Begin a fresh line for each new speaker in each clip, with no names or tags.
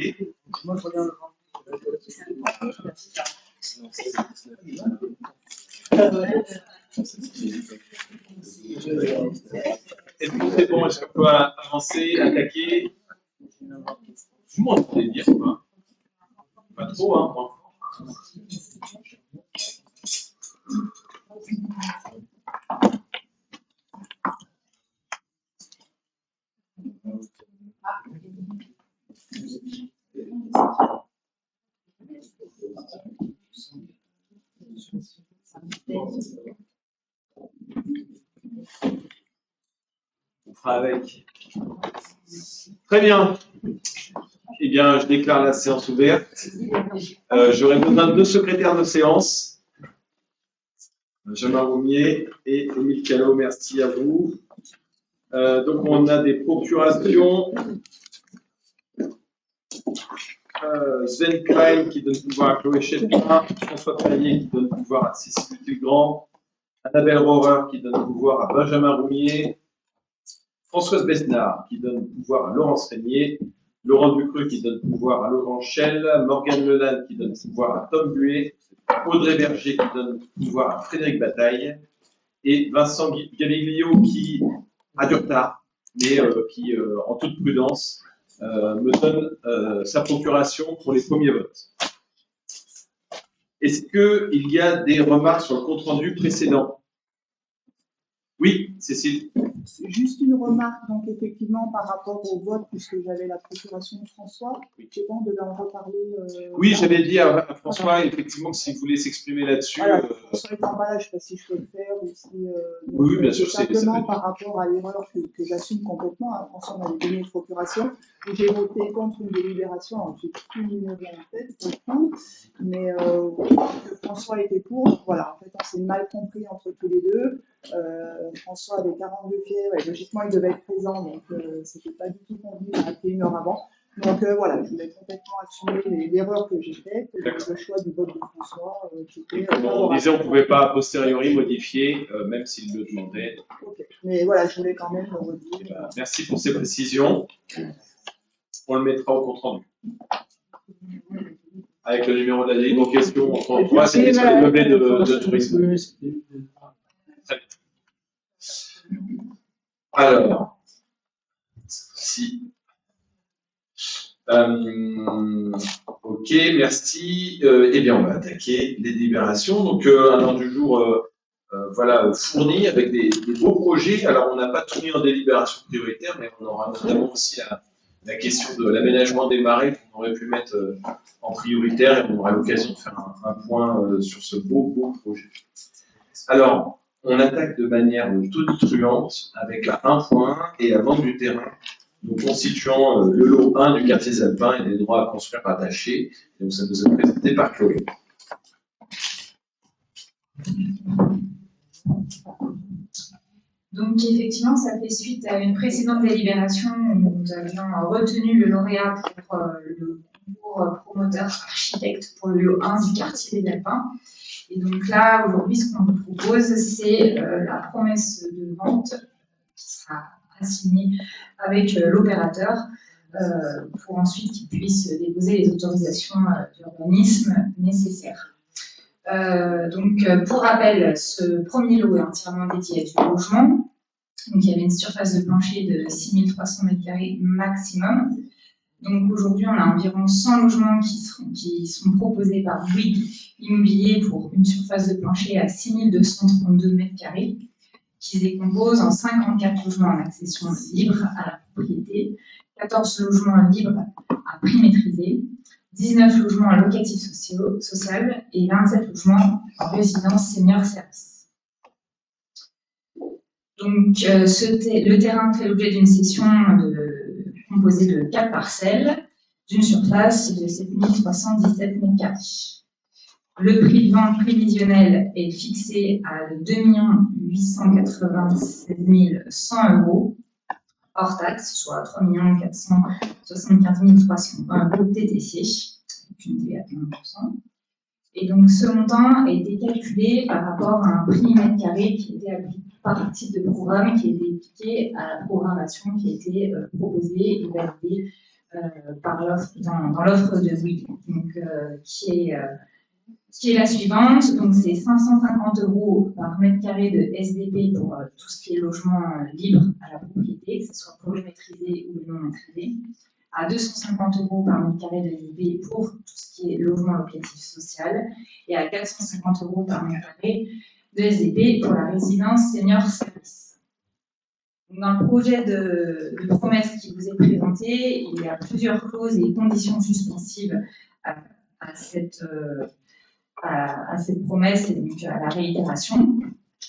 attaquer.
Moi, je regarde
Est-ce que c'est bon? Est-ce qu'on peut avancer, attaquer? Vous m'entendez dire quoi? Pas trop, hein, moi. On fera avec. Très bien. Eh bien, je déclare la séance ouverte. J'aurai besoin de 2 secrétaires de séance. Benjamin Roumier et Émile Callot, merci à vous. Donc, on a des procurations. Sven Klein qui donne pouvoir à Chloé Chépin, François Taillet qui donne pouvoir à Cécile Dugrand, Annabelle Rohrer qui donne pouvoir à Benjamin Roumier, Françoise Besnard qui donne pouvoir à Laurence Régnier, Laurent Ducreux qui donne pouvoir à Laurent Schell, Morgane Leland qui donne pouvoir à Tom Buet, Audrey Berger qui donne pouvoir à Frédéric Bataille et Vincent Gaviglio qui a du retard, mais qui, en toute prudence, me donne sa procuration pour les premiers votes. Est-ce qu'il y a des remarques sur le compte-rendu précédent? Oui, Cécile.
Juste une remarque, donc effectivement par rapport au vote, puisque j'avais la procuration de François, je sais pas, on devait en reparler.
Oui, j'avais dit à François, effectivement, que s'il voulait s'exprimer là-dessus.
Voilà, François est en bas, je ne sais pas si je peux le faire ou si.
Oui, bien sûr,
c'est simplement par rapport à l'erreur que j'assume complètement. Hein, François m'avait donné une procuration, où j'ai voté contre une délibération, alors j'ai plus le numéro en tête, pour le coup, mais que François était pour. Voilà, en fait, on s'est mal compris entre tous les deux. François avait 42 fièvres et logiquement il devait être présent, donc c'était pas du tout convenu à appeler 1 heure avant. Donc voilà, je voulais complètement assumer l'erreur que j'ai faite, le choix du vote de François.
Comme on disait, on ne pouvait pas a posteriori modifier, même s'il le demandait.
Okay. Mais voilà, je voulais quand même le redire.
Merci pour ces précisions. On le mettra au compte rendu. Avec le numéro de la délibération, en 33, c'était sur les meublés de tourisme. Alors, si. Ok, merci. Eh bien, on va attaquer les délibérations. Donc, un ordre du jour voilà, fourni avec des beaux projets. Alors, on n'a pas tout mis en délibération prioritaire, mais on aura notamment aussi la question de l'aménagement des marais qu'on aurait pu mettre en prioritaire et on aura l'occasion de faire un point sur ce beau projet. Alors, on attaque de manière tonitruante avec la 1.1 et la vente du terrain, donc constituant le lot 1 du quartier des Alpins et des droits à construire rattachés. Et donc, ça nous est présenté par Chloé.
Donc, effectivement, ça fait suite à une précédente délibération où nous avions retenu le lauréat pour le concours promoteur architecte pour le lot 1 du quartier des Alpins. Et donc là, aujourd'hui, ce qu'on vous propose, c'est la promesse de vente qui sera assignée avec l'opérateur pour ensuite qu'il puisse déposer les autorisations d'urbanisme nécessaires. Donc, pour rappel, ce premier lot est entièrement dédié à du logement. Donc, il y avait une surface de plancher de 6300 m² maximum. Donc, aujourd'hui, on a environ 100 logements qui sont proposés par Bouygues Immobilier pour une surface de plancher à 6232 m², qui se décompose en 54 logements en accession libre à la propriété, 14 logements libres à prix maîtrisé, 19 logements locatifs social et 27 logements en résidence senior service. Donc, le terrain fait l'objet d'une cession composée de 4 parcelles, d'une surface de 7317 m². Le prix de vente prévisionnel est fixé à 2 897 100 € hors taxe, soit 3 475 320 € TTC, une TVA de 1%. Et donc, ce montant a été calculé par rapport à un prix mètre carré qui était appliqué par type de programme, qui était appliqué à la programmation qui a été proposée et validée dans l'offre de Bouygues, donc, qui est la suivante. Donc, c'est 550 € par mètre carré de SDP pour tout ce qui est logement libre à la propriété, que ce soit plurimétrisé ou non maîtrisé, à 250 € par mètre carré de SDP pour tout ce qui est logement locatif social, et à 450 € par mètre carré de SDP pour la résidence senior service. Dans le projet de promesse qui vous est présenté, il y a plusieurs clauses et conditions suspensives à cette promesse et donc à la réitération.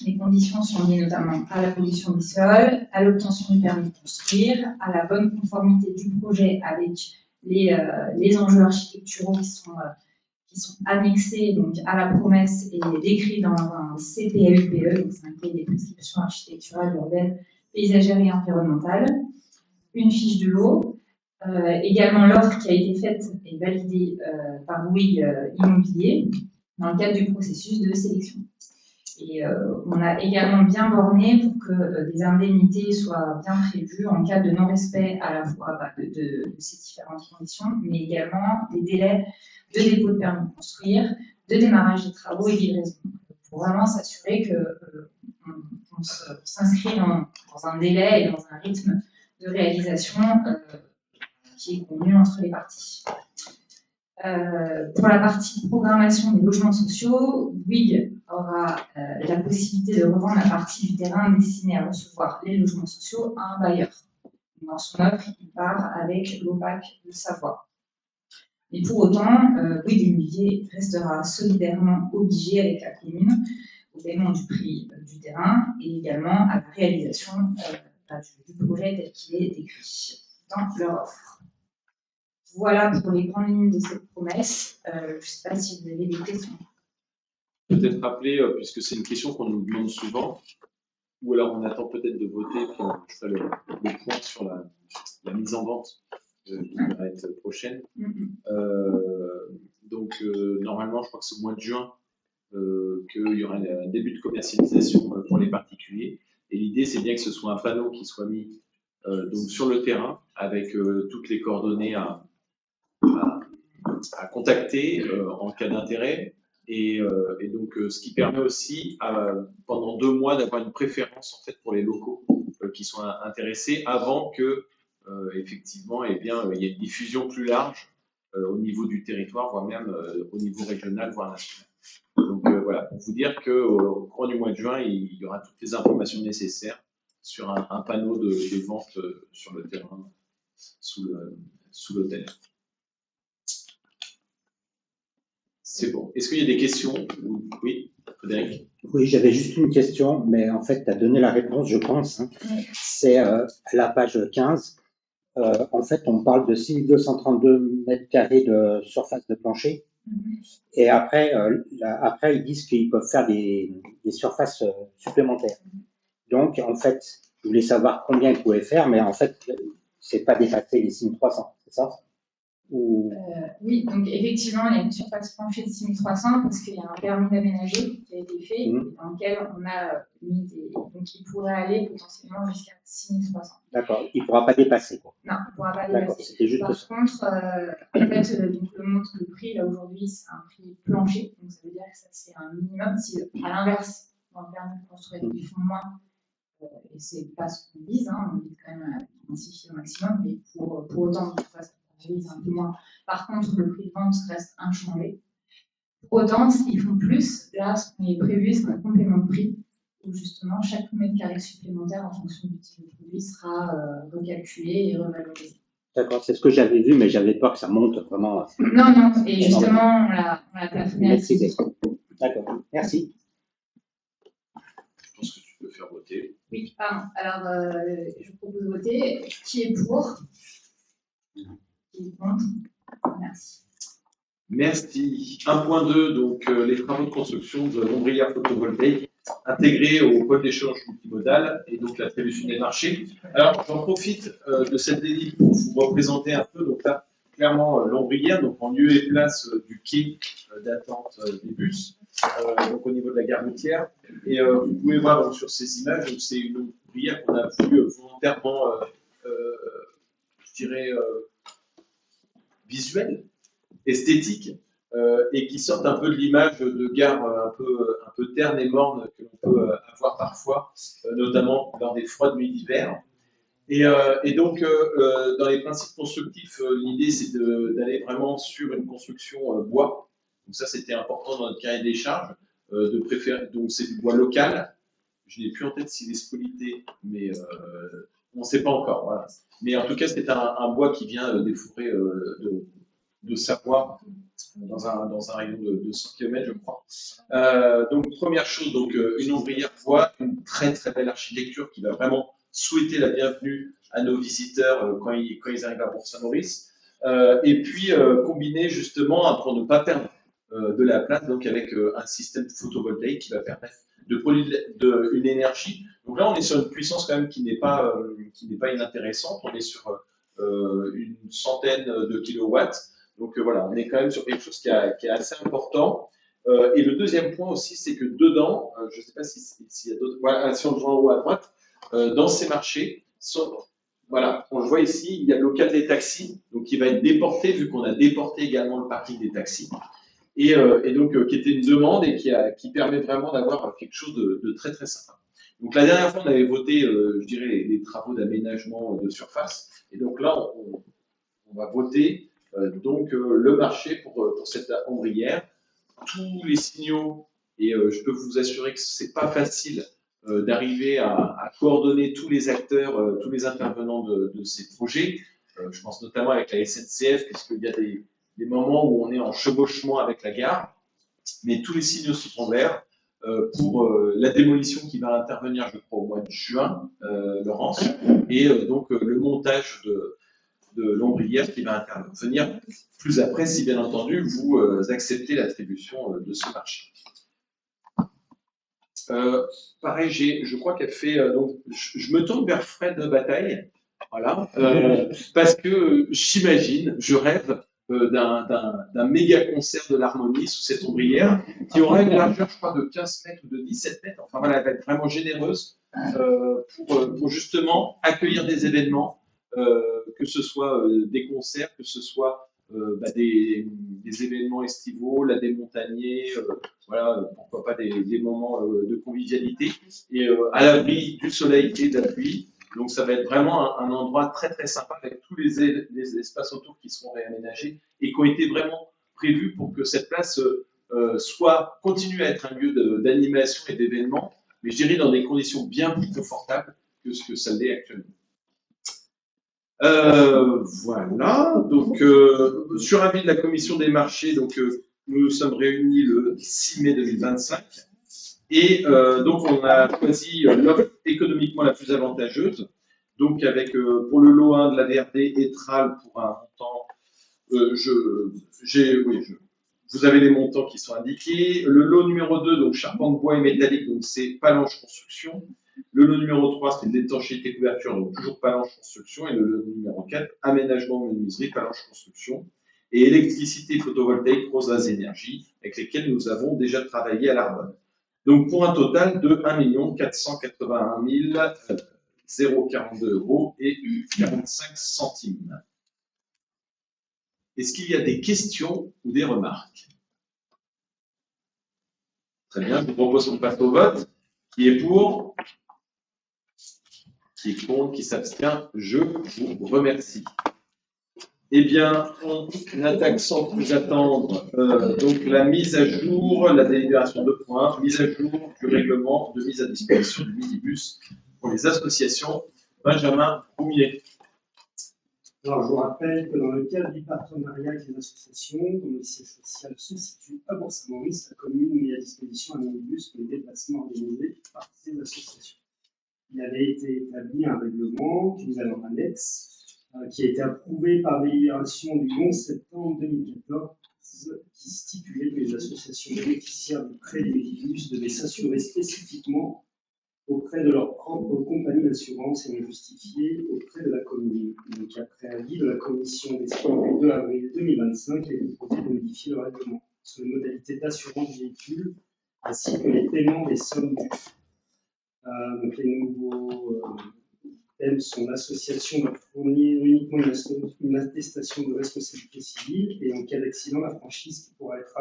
Les conditions sont liées notamment à la pollution des sols, à l'obtention du permis de construire, à la bonne conformité du projet avec les enjeux architecturaux qui sont annexés donc, à la promesse et décrits dans un CPAUPE, donc c'est un cahier des prescriptions architecturales, urbaines, paysagères et environnementales, une fiche de l'eau, également l'offre qui a été faite et validée par Bouygues Immobilier dans le cadre du processus de sélection. Et on a également bien borné pour que des indemnités soient bien prévues en cas de non-respect à la fois de ces différentes conditions, mais également des délais de dépôt de permis de construire, de démarrage des travaux et livraison, pour vraiment s'assurer qu'on s'inscrit dans un délai et dans un rythme de réalisation qui est convenu entre les parties. Pour la partie programmation des logements sociaux, Bouygues aura la possibilité de revendre la partie du terrain destinée à recevoir les logements sociaux à un bailleur. Dans son offre, il part avec l'OPAC de Savoie. Mais pour autant, Bouygues Immobilier restera solidairement obligé avec la commune au paiement du prix du terrain et également à la réalisation du projet tel qu'il est décrit dans leur offre. Voilà pour les grandes lignes de cette promesse. Je ne sais pas si vous avez des questions.
Peut-être rappeler, puisque c'est une question qu'on nous demande souvent, ou alors on attend peut-être de voter, puis on fera le point sur la mise en vente qui va être prochaine. Donc, normalement, je crois que c'est au mois de juin qu'il y aura un début de commercialisation pour les particuliers. Et l'idée, c'est bien que ce soit un panneau qui soit mis donc sur le terrain avec toutes les coordonnées à contacter en cas d'intérêt. Et donc, ce qui permet aussi, pendant 2 mois, d'avoir une préférence en fait, pour les locaux qui sont intéressés avant que, effectivement, il y ait une diffusion plus large au niveau du territoire, voire même au niveau régional, voire national. Donc, voilà, pour vous dire qu'au cours du mois de juin, il y aura toutes les informations nécessaires sur un panneau de vente sur le terrain sous l'hôtel. C'est bon. Est-ce qu'il y a des questions? Oui, Frédéric?
Oui, j'avais juste une question, mais en fait, tu as donné la réponse, je pense. Hein. C'est à la page 15. En fait, on parle de 6232 mètres carrés de surface de plancher. Et après, ils disent qu'ils peuvent faire des surfaces supplémentaires. Donc, en fait, je voulais savoir combien ils pouvaient faire, mais en fait, c'est pas dépasser les 6300, c'est ça?
Oui, donc effectivement, il y a une surface plancher de 6300 parce qu'il y a un permis d'aménager qui a été fait dans lequel on a mis donc il pourrait aller potentiellement jusqu'à 6300.
D'accord, il ne pourra pas dépasser, quoi.
Non, il ne pourra pas
D'accord,
dépasser.
c'était juste
Par
ça.
contre, en fait, donc, le prix, là, aujourd'hui, c'est un prix plancher, donc ça veut dire que ça, c'est un minimum. Si, à l'inverse, dans le permis de construire, ils font moins, et c'est pas ce qu'on vise, hein, on vise quand même à intensifier au maximum, mais pour autant, on vise un peu moins. Par contre, le prix de vente reste inchangé. Pour autant, s'ils font plus, là, ce qui est prévu, c'est un complément de prix, où justement, chaque mètre carré supplémentaire en fonction du type de produit sera recalculé et revalorisé.
D'accord, c'est ce que j'avais vu, mais j'avais peur que ça monte vraiment.
Non, et justement, on l'a plafonné à 6.
D'accord, merci.
Je pense que tu peux faire voter.
Oui, pardon. Alors, je propose de voter. Qui est pour? Qui est contre? Merci.
Merci. 1.2, donc les travaux de construction de l'ombrière photovoltaïque intégrés au pôle d'échange multimodal et donc l'attribution des marchés. Alors, j'en profite de cette délit pour vous représenter un peu. Donc là, clairement, l'ombrière, donc en lieu et place du quai d'attente des bus, donc au niveau de la gare routière. Et vous pouvez voir donc, sur ces images, donc c'est une ombrière qu'on a voulu volontairement, je dirais, visuelles, esthétiques, et qui sortent un peu de l'image de gare un peu terne et morne que l'on peut avoir parfois, notamment lors des froides nuits d'hiver. Et donc, dans les principes constructifs, l'idée, c'est d'aller vraiment sur une construction bois. Donc ça, c'était important dans notre cahier des charges, de préférer. Donc, c'est du bois local. Je n'ai plus en tête s'il est spolité, mais on ne sait pas encore. Voilà. Mais en tout cas, c'est un bois qui vient des forêts de Savoie, dans un rayon de 100 km, je crois. Donc, première chose, donc, une ombrière bois, une très très belle architecture qui va vraiment souhaiter la bienvenue à nos visiteurs quand ils arrivent à Bourg-Saint-Maurice. Et puis, combiner justement, pour ne pas perdre de la place, donc avec un système photovoltaïque qui va permettre de produire une énergie. Donc là, on est sur une puissance quand même qui n'est pas inintéressante. On est sur une centaine de kilowatts. Donc voilà, on est quand même sur quelque chose qui est assez important. Et le deuxième point aussi, c'est que dedans, je ne sais pas s'il y a d'autres. Voilà, si on le voit en haut à droite, dans ces marchés, voilà, on le voit ici, il y a le local des taxis, donc qui va être déporté, vu qu'on a déporté également le parking des taxis. Et donc, qui était une demande et qui permet vraiment d'avoir quelque chose de très très sympa. Donc la dernière fois, on avait voté, je dirais, les travaux d'aménagement de surface. Et donc là, on va voter le marché pour cette ombrière. Tous les signaux, et je peux vous assurer que c'est pas facile d'arriver à coordonner tous les acteurs, tous les intervenants de ces projets. Je pense notamment avec la SNCF, puisqu'il y a des moments où on est en chevauchement avec la gare, mais tous les signaux sont en vert pour la démolition qui va intervenir, je crois, au mois de juin, Laurence, et donc le montage de l'ombrière qui va intervenir plus après, si bien entendu vous acceptez l'attribution de ce marché. Pareil, je crois qu'elle fait. Donc, je me tourne vers Fred Bataille, voilà, parce que j'imagine, je rêve d'un méga concert de l'harmonie sous cette ombrière qui aura une largeur, je crois, de 15 mètres ou de 17 mètres. Enfin voilà, elle va être vraiment généreuse pour justement accueillir des événements, que ce soit des concerts, que ce soit des événements estivaux, la des montagniers, voilà, pourquoi pas des moments de convivialité, et à l'abri du soleil et de la pluie. Donc ça va être vraiment un endroit très très sympa avec tous les espaces autour qui seront réaménagés et qui ont été vraiment prévus pour que cette place continue à être un lieu d'animation et d'événement, mais je dirais dans des conditions bien plus confortables que ce que ça l'est actuellement. Voilà, donc sur avis de la commission des marchés, donc nous nous sommes réunis le 6 mai 2025 et donc on a choisi l'offre économiquement la plus avantageuse, donc avec pour le lot 1 de la VRD Etral pour un montant, vous avez les montants qui sont indiqués. Le lot numéro 2, donc charpente bois et métallique, donc c'est Palanche Construction. Le lot numéro 3, c'est l'étanchéité couverture, donc toujours Palanche Construction. Et le lot numéro 4, aménagement menuiserie, Palanche Construction. Et électricité photovoltaïque, Rosas Énergie, avec lesquels nous avons déjà travaillé à l'Arbonne. Donc pour un total de 1 481 042 € et 45 centimes. Est-ce qu'il y a des questions ou des remarques? Très bien, je vous propose qu'on passe au vote. Qui est pour? Qui est contre? Qui s'abstient? Je vous remercie. Eh bien, on attaque sans plus attendre donc la mise à jour, la délibération de points, mise à jour du règlement de mise à disposition du minibus pour les associations. Benjamin Roumier.
Alors, je vous rappelle que dans le cadre du partenariat avec les associations, dont le siège social se situe à Bourg-Saint-Maurice, la commune met à disposition un minibus pour les déplacements organisés par ces associations. Il avait été établi un règlement que vous avez en annexe, qui a été approuvé par délibération du 11 septembre 2014, qui stipulait que les associations bénéficiaires du prêt du minibus devaient s'assurer spécifiquement auprès de leur propre compagnie d'assurance et le justifier auprès de la commune. Donc, après avis de la commission des sports du 2 avril 2025, il est proposé de modifier le règlement sur les modalités d'assurance du véhicule ainsi que les paiements des sommes dues. Donc, les nouveaux Même son association doit fournir uniquement une attestation de responsabilité civile et en cas d'accident, la franchise qui pourra être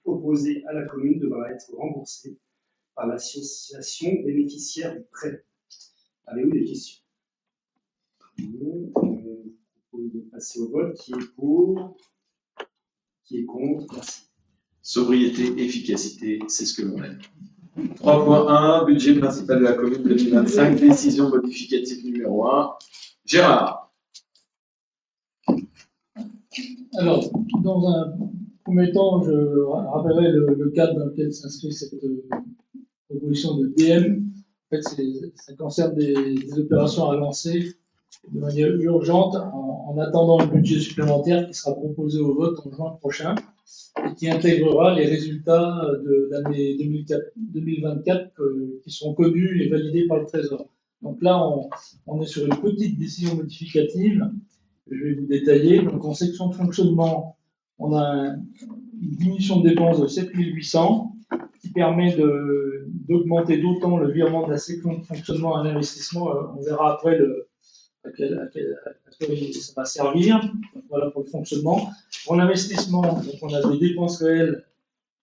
opposée à la commune devra être remboursée par l'association bénéficiaire du prêt. Avez-vous des questions? Non. Je propose de passer au vote. Qui est pour? Qui est contre? Merci.
Sobriété, efficacité, c'est ce que l'on aime. 3.1, budget principal de la commune 2025, décision modificative numéro 1. Gérard.
Alors, dans un premier temps, je rappellerai le cadre dans lequel s'inscrit cette proposition de DM. En fait, ça concerne des opérations à lancer de manière urgente en attendant le budget supplémentaire qui sera proposé au vote en juin prochain et qui intégrera les résultats de l'année 2024 qui sont connus et validés par le Trésor. Donc là, on est sur une petite décision modificative. Je vais vous détailler. Donc en section de fonctionnement, on a une diminution de dépenses de 7 800 qui permet d'augmenter d'autant le virement de la section de fonctionnement à l'investissement. On verra après à quoi ça va servir. Donc, voilà pour le fonctionnement. Pour l'investissement, donc on a des dépenses réelles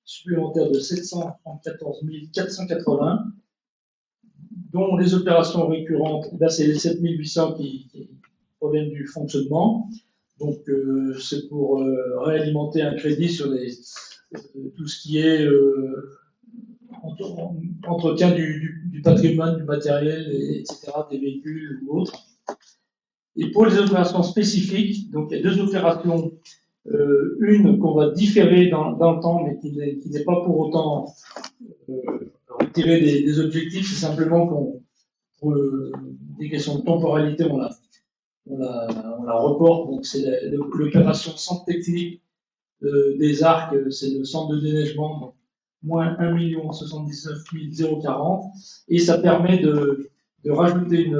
supplémentaires de 714 480, dont les opérations récurrentes, là c'est les 7 800 qui proviennent du fonctionnement. Donc c'est pour réalimenter un crédit sur tout ce qui est entretien du patrimoine, du matériel, etc., des véhicules ou autres. Et pour les opérations spécifiques, donc il y a deux opérations, une qu'on va différer dans le temps, mais qui n'est pas pour autant retirer des objectifs, c'est simplement pour des questions de temporalité, on la reporte. Donc c'est l'opération centre technique des arcs, c'est le centre de déneigement, donc moins 1 079 040, et ça permet de rajouter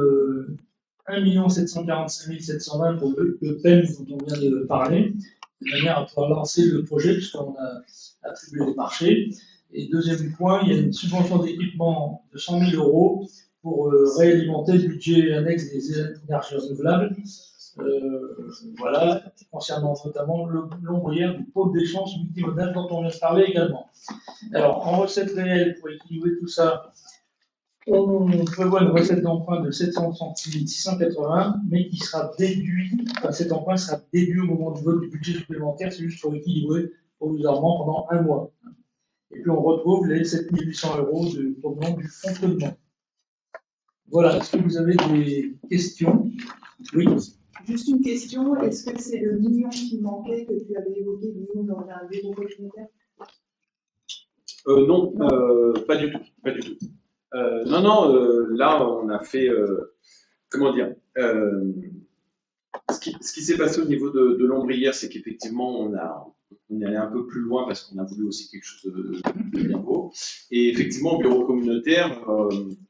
1 745 720 pour le thème dont on vient de parler, de manière à pouvoir lancer le projet puisqu'on a attribué les marchés. Et deuxième point, il y a une subvention d'équipement de 100 000 € pour réalimenter le budget annexe des énergies renouvelables. Voilà, concernant notamment l'ombrière du pôle d'échange multimodal dont on vient de parler également. Alors, en recette réelle, pour équilibrer tout ça, on prévoit une recette d'emprunt de 730 680, mais qui sera déduit, cet emprunt sera déduit au moment du vote du budget supplémentaire, c'est juste pour équilibrer provisoirement pendant 1 mois. Et puis on retrouve les 7 800 € provenant du fonctionnement. Voilà, est-ce que vous avez des questions? Oui.
Juste une question, est-ce que c'est le million qui manquait que tu avais évoqué, Guillaume, dans un dépôt communautaire?
Non, pas du tout. Non, là, on a fait, comment dire, ce qui s'est passé au niveau de l'ombrière, c'est qu'effectivement, on est allé un peu plus loin parce qu'on a voulu aussi quelque chose de bien beau. Et effectivement, au bureau communautaire,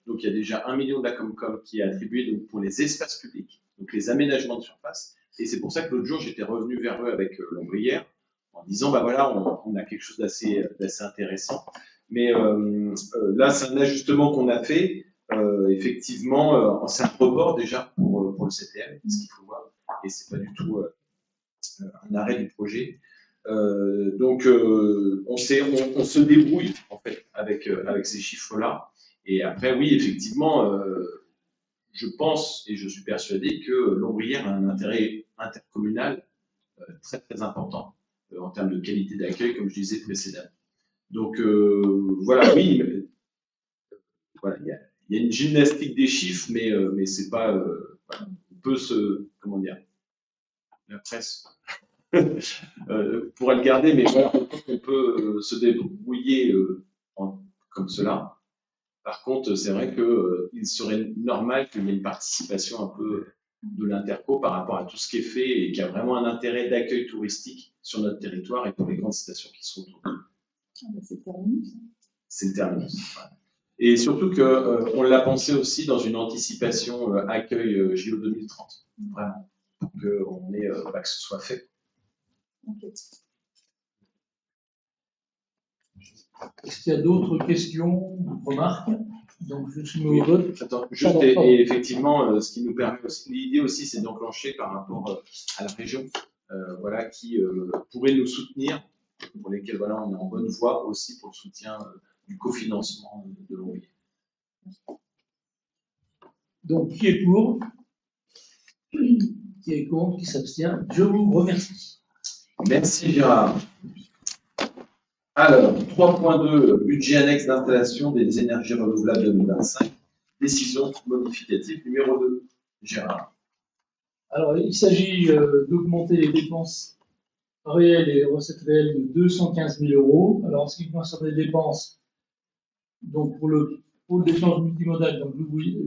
donc il y a déjà 1 million de la Comcom qui est attribué donc, pour les espaces publics, donc les aménagements de surface. Et c'est pour ça que l'autre jour, j'étais revenu vers eux avec l'ombrière en disant, bah voilà, on a quelque chose d'assez intéressant. Mais là, c'est un ajustement qu'on a fait. Effectivement, c'est un report déjà pour le CTM, ce qu'il faut voir. Et c'est pas du tout un arrêt du projet. Donc, on se débrouille en fait avec ces chiffres-là. Et après, oui, effectivement, je pense et je suis persuadé que l'ombrière a un intérêt intercommunal très très important en termes de qualité d'accueil, comme je disais précédemment. Donc voilà, oui, voilà, il y a une gymnastique des chiffres, mais c'est pas, voilà, on peut comment dire, la presse pourrait le garder, mais voilà, on peut se débrouiller comme cela. Par contre, c'est vrai qu'il serait normal qu'il y ait une participation un peu de l'interco par rapport à tout ce qui est fait et qui a vraiment un intérêt d'accueil touristique sur notre territoire et pour les grandes stations qui sont autour.
C'est terminus.
C'est le terminus. Voilà. Et surtout qu'on l'a pensé aussi dans une anticipation accueil JO 2030, vraiment, pour que ce soit fait.
Okay.
Est-ce qu'il y a d'autres questions, remarques? Donc, je suis au vote.
Attends, juste, et effectivement, ce qui nous permet aussi, l'idée aussi, c'est d'enclencher par rapport à la région, voilà, qui pourrait nous soutenir, pour lesquels voilà, on est en bonne voie aussi pour le soutien du cofinancement de l'ONG.
Donc, qui est pour? Qui est contre? Qui s'abstient? Je vous remercie.
Merci Gérard. Alors, 3.2, budget annexe d'installation des énergies renouvelables 2025, décision modificative numéro 2. Gérard.
Alors, il s'agit d'augmenter les dépenses réelles et les recettes réelles de 215 000 euros. Alors, en ce qui concerne les dépenses, donc pour le pôle d'échange multimodal, donc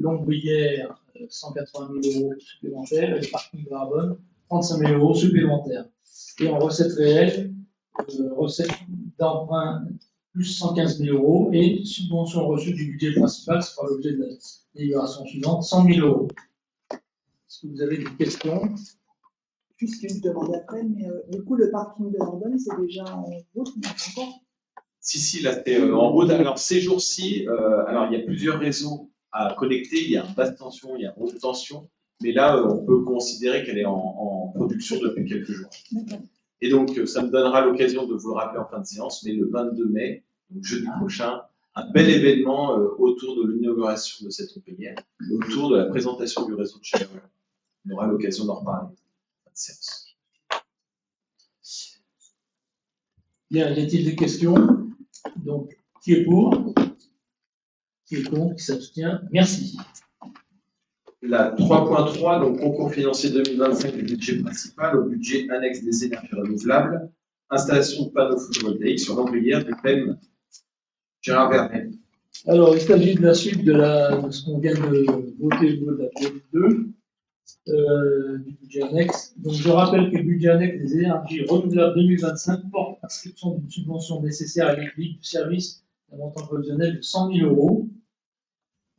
Lombrière, 180 000 euros supplémentaires, et le parking de Narbonne, 35 000 euros supplémentaires. Et en recettes réelles, recettes d'emprunt plus 115 000 euros et subvention reçue du budget principal, ce sera l'objet de la délibération suivante, 100 000 euros. Est-ce que vous avez des questions?
Juste une demande après, mais du coup, le parking de Narbonne, c'est déjà en route, mais encore.
Si, là, c'est en route. Alors, ces jours-ci, alors, il y a plusieurs réseaux à connecter. Il y a basse tension, il y a haute tension. Mais là, on peut considérer qu'elle est en production depuis quelques jours. Et donc, ça me donnera l'occasion de vous le rappeler en fin de séance, mais le 22 mai, donc jeudi prochain, un bel événement autour de l'inauguration de cette OPIR, autour de la présentation du réseau de chaleur. On aura l'occasion d'en reparler en fin de séance.
Bien, y a-t-il des questions? Donc, qui est pour? Qui est contre? Qui s'abstient? Merci.
La 3.3, donc concours financier 2025 du budget principal au budget annexe des énergies renouvelables, installation de panneaux photovoltaïques sur l'ombrière du PEM. Gérard Vernet.
Alors, il s'agit de la suite de ce qu'on vient de voter au niveau de la PF2 du budget annexe. Donc, je rappelle que le budget annexe des énergies renouvelables 2025 porte inscription d'une subvention nécessaire à l'équilibre du service d'un montant prévisionnel de 100 000 euros.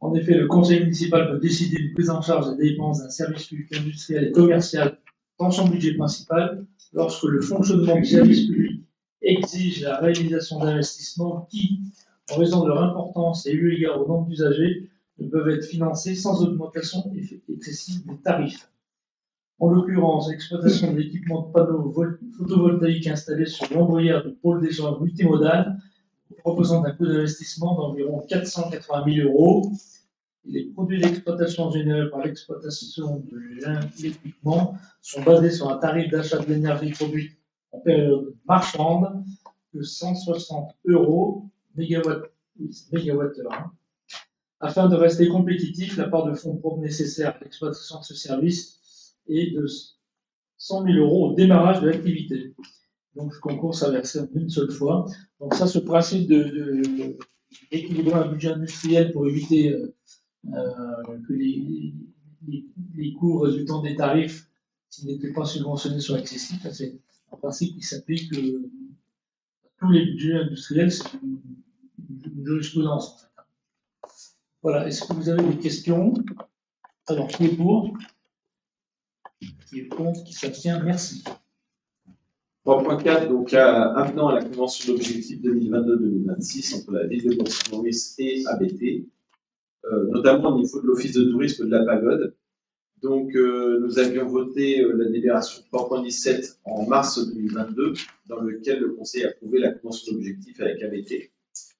En effet, le conseil municipal peut décider de prise en charge des dépenses d'un service public industriel et commercial dans son budget principal lorsque le fonctionnement du service public exige la réalisation d'investissements qui, en raison de leur importance et eu égard au nombre d'usagers, ne peuvent être financés sans augmentation excessive des tarifs. En l'occurrence, l'exploitation de l'équipement de panneaux photovoltaïques installés sur l'ombrière du pôle d'échange multimodal représente un coût d'investissement d'environ 480 000 euros. Les produits d'exploitation générés par l'exploitation de l'équipement sont basés sur un tarif d'achat de l'énergie produite en période marchande de 160 euros mégawattheure. Afin de rester compétitif, la part de fonds propres nécessaire à l'exploitation de ce service est de 100 000 euros au démarrage de l'activité. Donc, le concours sera versé en une seule fois. Donc, ça, ce principe d'équilibrer un budget industriel pour éviter que les coûts résultant des tarifs qui n'étaient pas subventionnés soient excessifs, c'est un principe qui s'applique à tous les budgets industriels. C'est une jurisprudence, en fait. Voilà. Est-ce que vous avez des questions? Alors, qui est pour? Qui est contre? Qui s'abstient? Merci.
3.4, donc avenant à la convention d'objectifs 2022-2026 entre la ville de Bourg-Saint-Maurice et ABT, notamment au niveau de l'office de tourisme de la Pagode. Donc, nous avions voté la délibération 3.17 en mars 2022, dans lequel le Conseil a approuvé la convention d'objectifs avec ABT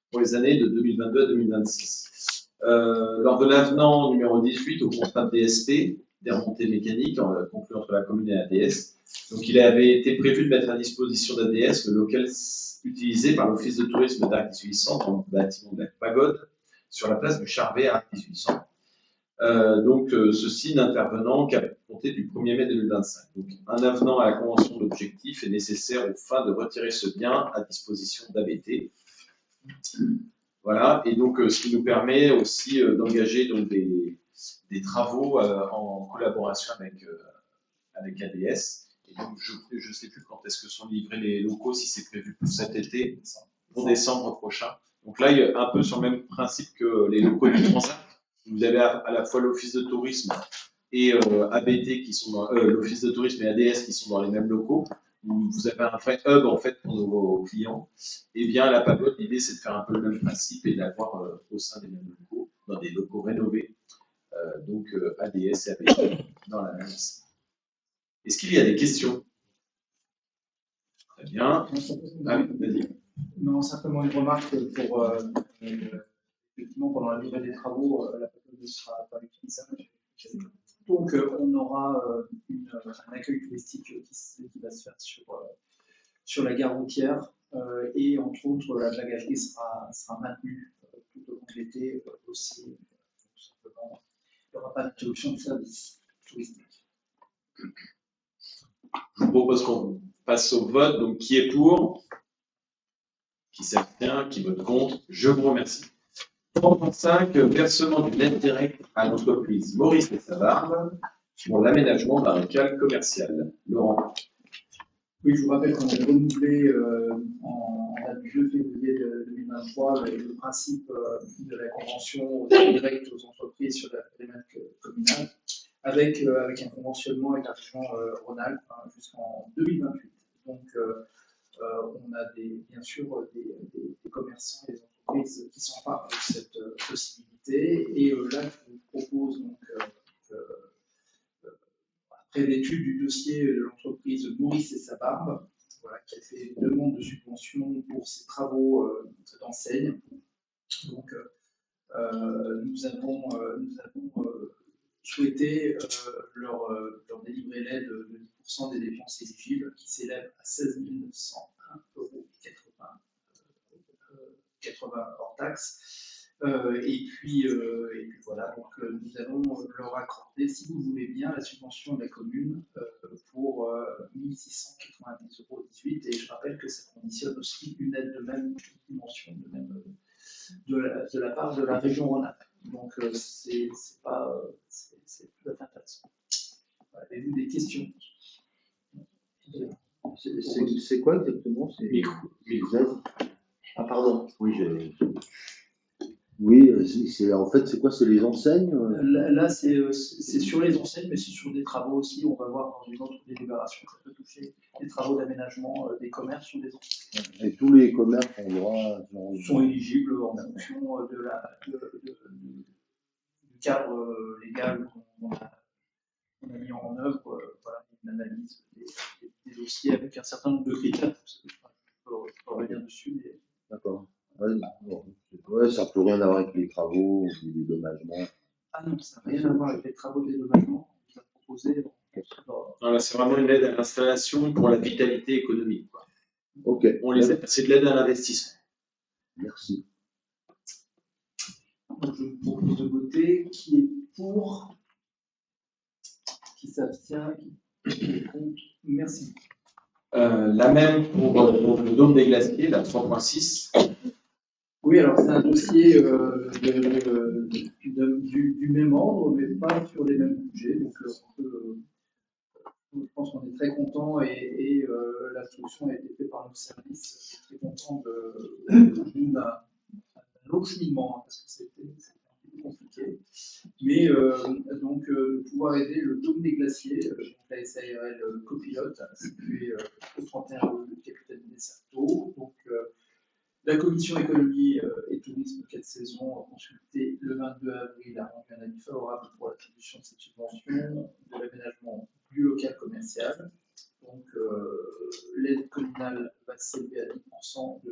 pour les années de 2022 à 2026. Lors de l'avenant numéro 18 au contrat de DSP, des remontées mécaniques conclu entre la commune et l'ADS, donc il avait été prévu de mettre à disposition d'ADS le local utilisé par l'office de tourisme d'Arc 1800 dans le bâtiment de la Pagode sur la place du Charvet à Arc 1800. Donc, ceci n'intervenant qu'à compter du 1er mai 2025. Donc, un avenant à la convention d'objectifs est nécessaire aux fins de retirer ce bien à disposition d'ABT. Voilà, et donc ce qui nous permet aussi d'engager donc des travaux en collaboration avec ADS. Et donc, je ne sais plus quand est-ce que sont livrés les locaux, si c'est prévu pour cet été, pour décembre prochain. Donc là, il y a un peu sur le même principe que les locaux du Transat. Vous avez à la fois l'office de tourisme et ABT qui sont dans l'office de tourisme et ADS qui sont dans les mêmes locaux. Vous avez un vrai hub en fait pour nos clients. Et bien, la Pagode, l'idée c'est de faire un peu le même principe et d'avoir au sein des mêmes locaux dans des locaux rénovés, donc ADS et ABS dans la l'annonce. Est-ce qu'il y a des questions? Très bien. Ah oui, vas-y.
Non, simplement une remarque pour effectivement pendant la durée des travaux, la période ne sera pas utilisable. Donc on aura un accueil touristique qui va se faire sur la gare routière et entre autres la bagagerie sera maintenue tout au long de l'été aussi. Tout simplement, il n'y aura pas d'interruption de service touristique.
Je vous propose qu'on passe au vote. Donc, qui est pour? Qui s'abstient? Qui vote contre? Je vous remercie. 35, versement d'une aide directe à l'entreprise Maurice et Savard pour l'aménagement d'un local commercial. Laurent.
Oui, je vous rappelle qu'on a renouvelé en date du 2 février 2023 le principe de la convention directe aux entreprises sur la périmètre communale avec un conventionnement avec la région Rhône-Alpes jusqu'en 2028. Donc, on a bien sûr des commerçants et des entreprises qui s'emparent de cette possibilité. Et là, je vous propose donc après l'étude du dossier de l'entreprise Maurice et Savard, qui a fait une demande de subvention pour ses travaux d'enseigne. Donc, nous avons souhaité leur délivrer l'aide de 10% des dépenses éligibles qui s'élèvent à 16 901,80 € hors taxes. Et puis voilà, donc nous allons leur accorder, si vous voulez bien, la subvention de la commune pour 1 690,18 €. Et je rappelle que ça conditionne aussi une aide de même dimension, de la part de la région Rhône-Alpes. Donc c'est tout à fait intéressant. Avez-vous des questions?
C'est quoi exactement? Ah pardon, oui, en fait, c'est quoi? C'est les enseignes?
Là, c'est sur les enseignes, mais c'est sur des travaux aussi. On va voir dans une autre délibération que ça peut toucher les travaux d'aménagement des commerces sur des enseignes.
Et tous les commerces ont droit
sont éligibles en fonction du cadre légal qu'on a mis en œuvre. Voilà, une analyse des dossiers avec un certain nombre de critères. Je peux revenir dessus. Mais...
D'accord. Ouais, ça ne peut rien avoir avec les travaux ou les dédommagements.
Ah non, ça n'a rien à voir avec les travaux de dédommagement qu'on vous a proposé.
Voilà, c'est vraiment une aide à l'installation pour la vitalité économique. Quoi.
Ok.
C'est de l'aide à l'investissement.
Merci.
Donc, je vous propose de voter qui est pour, qui s'abstient, qui est contre. Merci.
La même pour le dôme des glaciers, la 3.6.
Oui, alors c'est un dossier du même ordre, mais pas sur les mêmes budgets. Donc, je pense qu'on est très content et la solution a été faite par nos services. Je suis très content d'un long cheminement, parce que c'était un peu compliqué. Mais donc, de pouvoir aider le dôme des glaciers, la SARL copilote, situé au 31 rue du Capitaine Desserteaux. Donc, la commission économie et tourisme 4 saisons a consulté le 22 avril, a rendu un avis favorable pour l'attribution de cette subvention de l'aménagement du local commercial. Donc, l'aide communale va s'élever à 10% de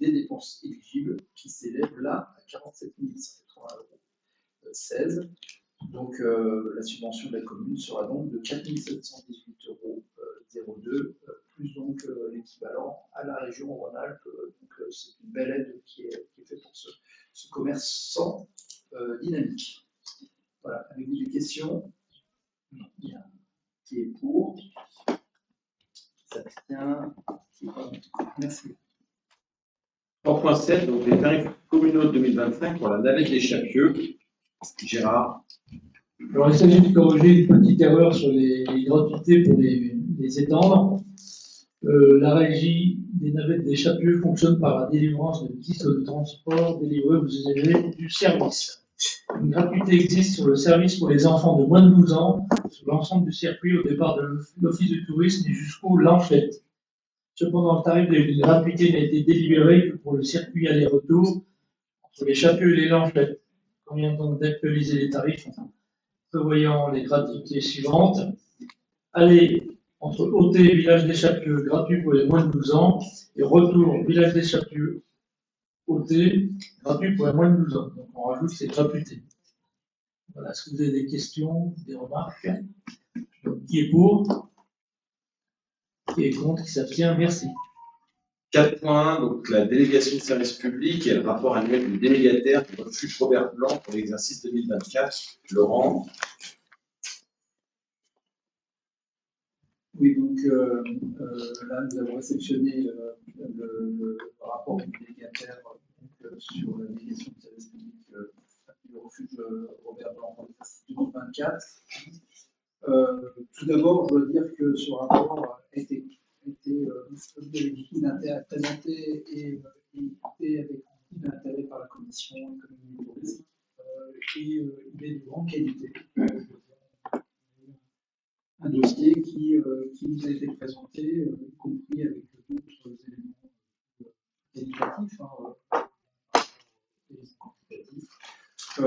des dépenses éligibles, qui s'élèvent là à 47 180,16 €. Donc, la subvention de la commune sera donc de 4 718,02 €, plus donc l'équivalent à la région Rhône-Alpes. Donc, c'est une belle aide qui est faite pour ce commerçant dynamique. Voilà, avez-vous des questions? Non, bien. Qui est pour? Qui s'abstient? Qui est contre? Merci.
3.7, donc les tarifs communaux 2025 pour la navette des Chapieux. Gérard.
Alors, il s'agit de corriger une petite erreur sur les gratuités pour les étendre. La régie des navettes des Chapieux fonctionne par la délivrance de titres de transport délivrés aux usagers du service. Une gratuité existe sur le service pour les enfants de moins de 12 ans sur l'ensemble du circuit au départ de l'Office du tourisme et jusqu'au Lanchette. Cependant, le tarif de gratuité n'a été délibéré que pour le circuit aller-retour entre les Chapieux et les Lanchettes. convient donc d'actualiser les tarifs en prévoyant les gratuités suivantes. Aller entre OT, village des Chapieux, gratuit pour les moins de 12 ans, et retour, village des Chapieux, OT, gratuit pour les moins de 12 ans. Donc on rajoute ces gratuités. Voilà, est-ce que vous avez des questions, des remarques? Donc, qui est pour? Qui est contre? Qui s'abstient? Merci.
4.1, donc la délégation de service public et le rapport annuel du délégataire du refuge Robert Blanc pour l'exercice 2024. Laurent.
Oui, donc là, nous avons réceptionné le rapport du délégataire sur la délégation de service public du refuge Robert Blanc pour l'exercice 2024. Tout d'abord, je dois dire que ce rapport a été beaucoup d'intérêt présenté et écouté avec beaucoup d'intérêt par la commission économie et tourisme. Et il est de grande qualité. Un dossier qui nous a été présenté, y compris avec d'autres éléments qualitatifs, on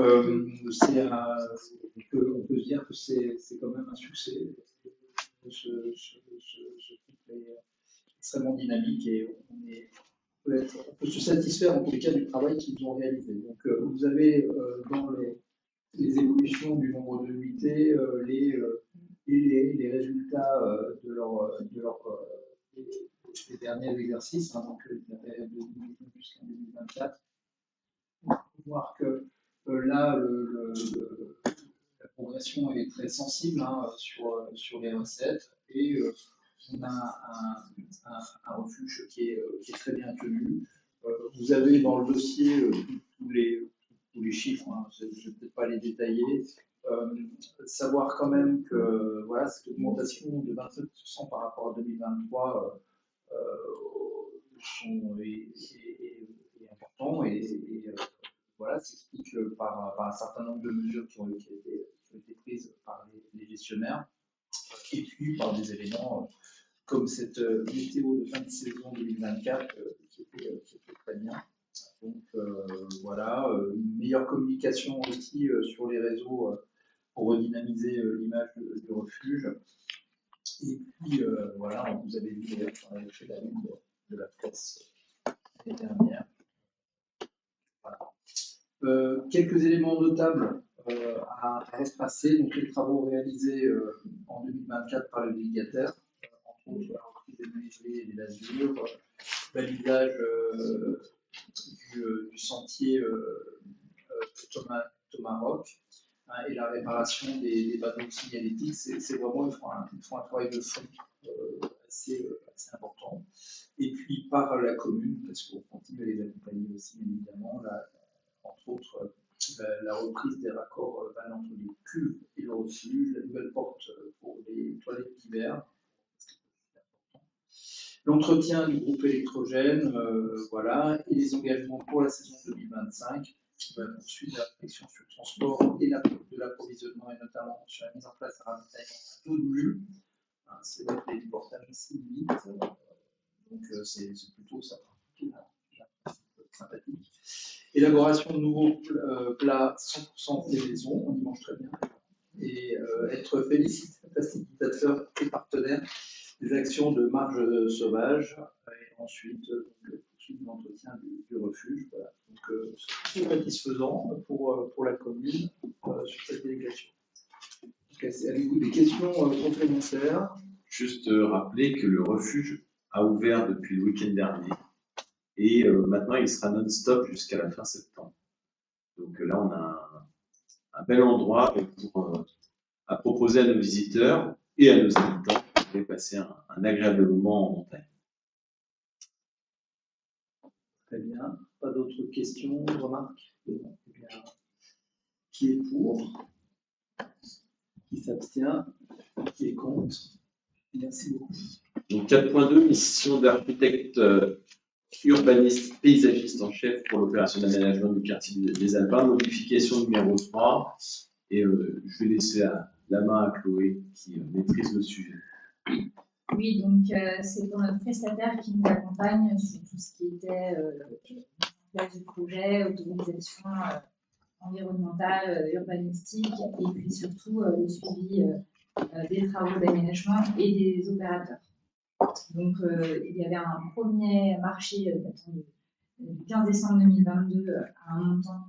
peut se dire que c'est quand même un succès. Ce truc est extrêmement dynamique et on peut se satisfaire en tous les cas du travail qu'ils ont réalisé. Donc vous avez dans les évolutions du nombre de nuitées les résultats des derniers exercices, donc la période de 2019 jusqu'en 2024. On peut voir que là, la progression est très sensible sur les recettes et on a un refuge qui est très bien tenu. Vous avez dans le dossier tous les chiffres, je ne vais peut-être pas les détailler. Savoir quand même que voilà, cette augmentation de 27% par rapport à 2023 est important et voilà, s'explique par un certain nombre de mesures qui ont été prises par les gestionnaires et puis par des éléments comme cette météo de fin de saison 2024 qui était très bien. Donc voilà, une meilleure communication aussi sur les réseaux pour redynamiser l'image du refuge. Et puis voilà, vous avez vu d'ailleurs qu'on avait fait la une de la presse l'année dernière. Voilà. Quelques éléments notables à retracer, donc les travaux réalisés en 2024 par le délégataire, entre autres la reprise des menuiseries et des lasures, balisage du sentier Thomas Rock et la réparation des panneaux signalétiques, c'est vraiment, ils font un travail de fond assez important. Et puis par la commune, parce qu'on continue à les accompagner aussi, bien évidemment, entre autres la reprise des raccords vannes entre les cuves et le refuge, la nouvelle porte pour les toilettes d'hiver, l'entretien du groupe électrogène, voilà, et les engagements pour la saison 2025, qui va poursuivre la réflexion sur le transport et de l'approvisionnement, et notamment sur la mise en place d'un ravitaillement à taux de mule. C'est vrai que les portages aussi limites, donc c'est plutôt sympathique. Élaboration de nouveaux plats 100% des maisons, on y mange très bien. Et être facilitateur et partenaire des actions de marge sauvage, et ensuite poursuivre l'entretien du refuge. Voilà. Donc c'est satisfaisant pour la commune sur cette délégation. Avez-vous des questions complémentaires?
Juste rappeler que le refuge a ouvert depuis le week-end dernier et maintenant il sera non-stop jusqu'à la fin septembre. Donc là on a un bel endroit à proposer à nos visiteurs et à nos habitants pour passer un agréable moment en montagne.
Très bien. Pas d'autres questions, remarques? Qui est pour? Qui s'abstient? Qui est contre? Merci beaucoup.
Donc 4.2, mission d'architecte urbaniste paysagiste en chef pour l'opération d'aménagement du quartier des Alpins, modification numéro 3. Et je vais laisser la main à Chloé qui maîtrise le sujet.
Oui, donc c'est pour notre prestataire qui nous accompagne sur tout ce qui était place du projet, autorisation environnementale, urbanistique, et puis surtout le suivi des travaux d'aménagement et des opérateurs. Donc, il y avait un premier marché datant du 15 décembre 2022 à un montant